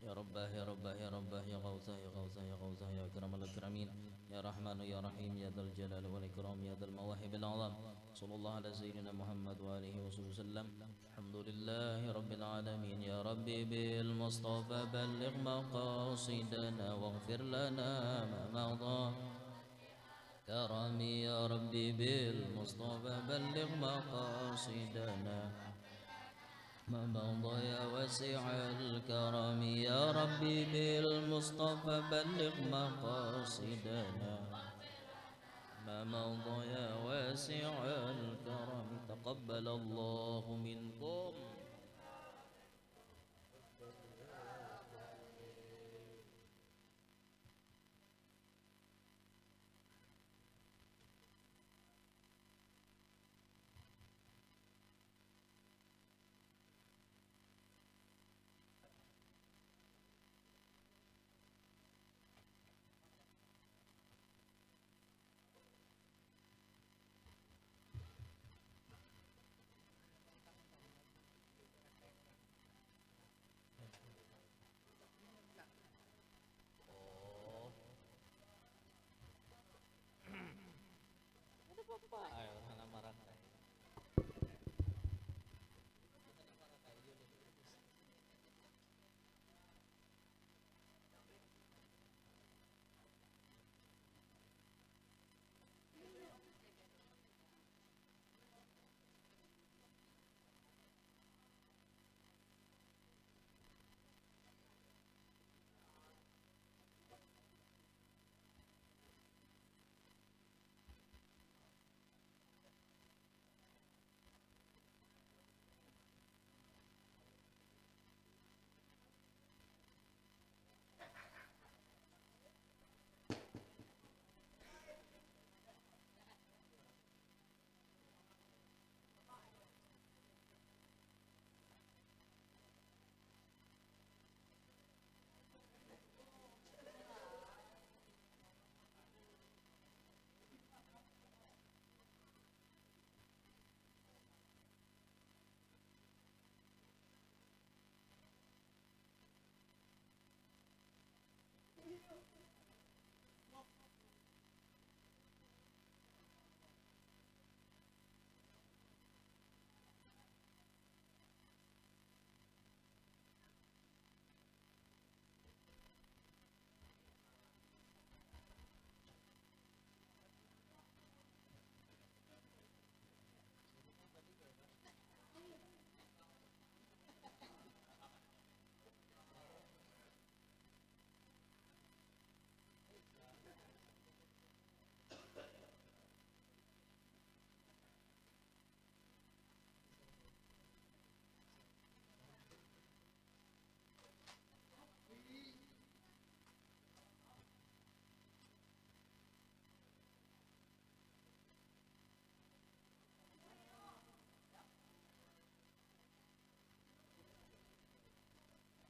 يا رباه يا رباه يا رباه، يا غوثاه يا غوثاه يا غوثاه، يا أكرم الأكرمين، يا رحمن يا رحيم، يا ذا الجلال والإكرام، يا ذا المواهب العظام. صلى الله على سيدنا محمد وآله وصحبه وسلم. الحمد لله رب العالمين. يا ربي بالمصطفى بلغ مقاصدنا واغفر لنا ما مضى كرمي. يا ربي بالمصطفى بلغ مقاصدنا ما مضى يا واسع الكرم. يا ربي بالمصطفى بلغ مقاصدنا ما مضى يا واسع الكرم. تقبل الله منكم. Ayo.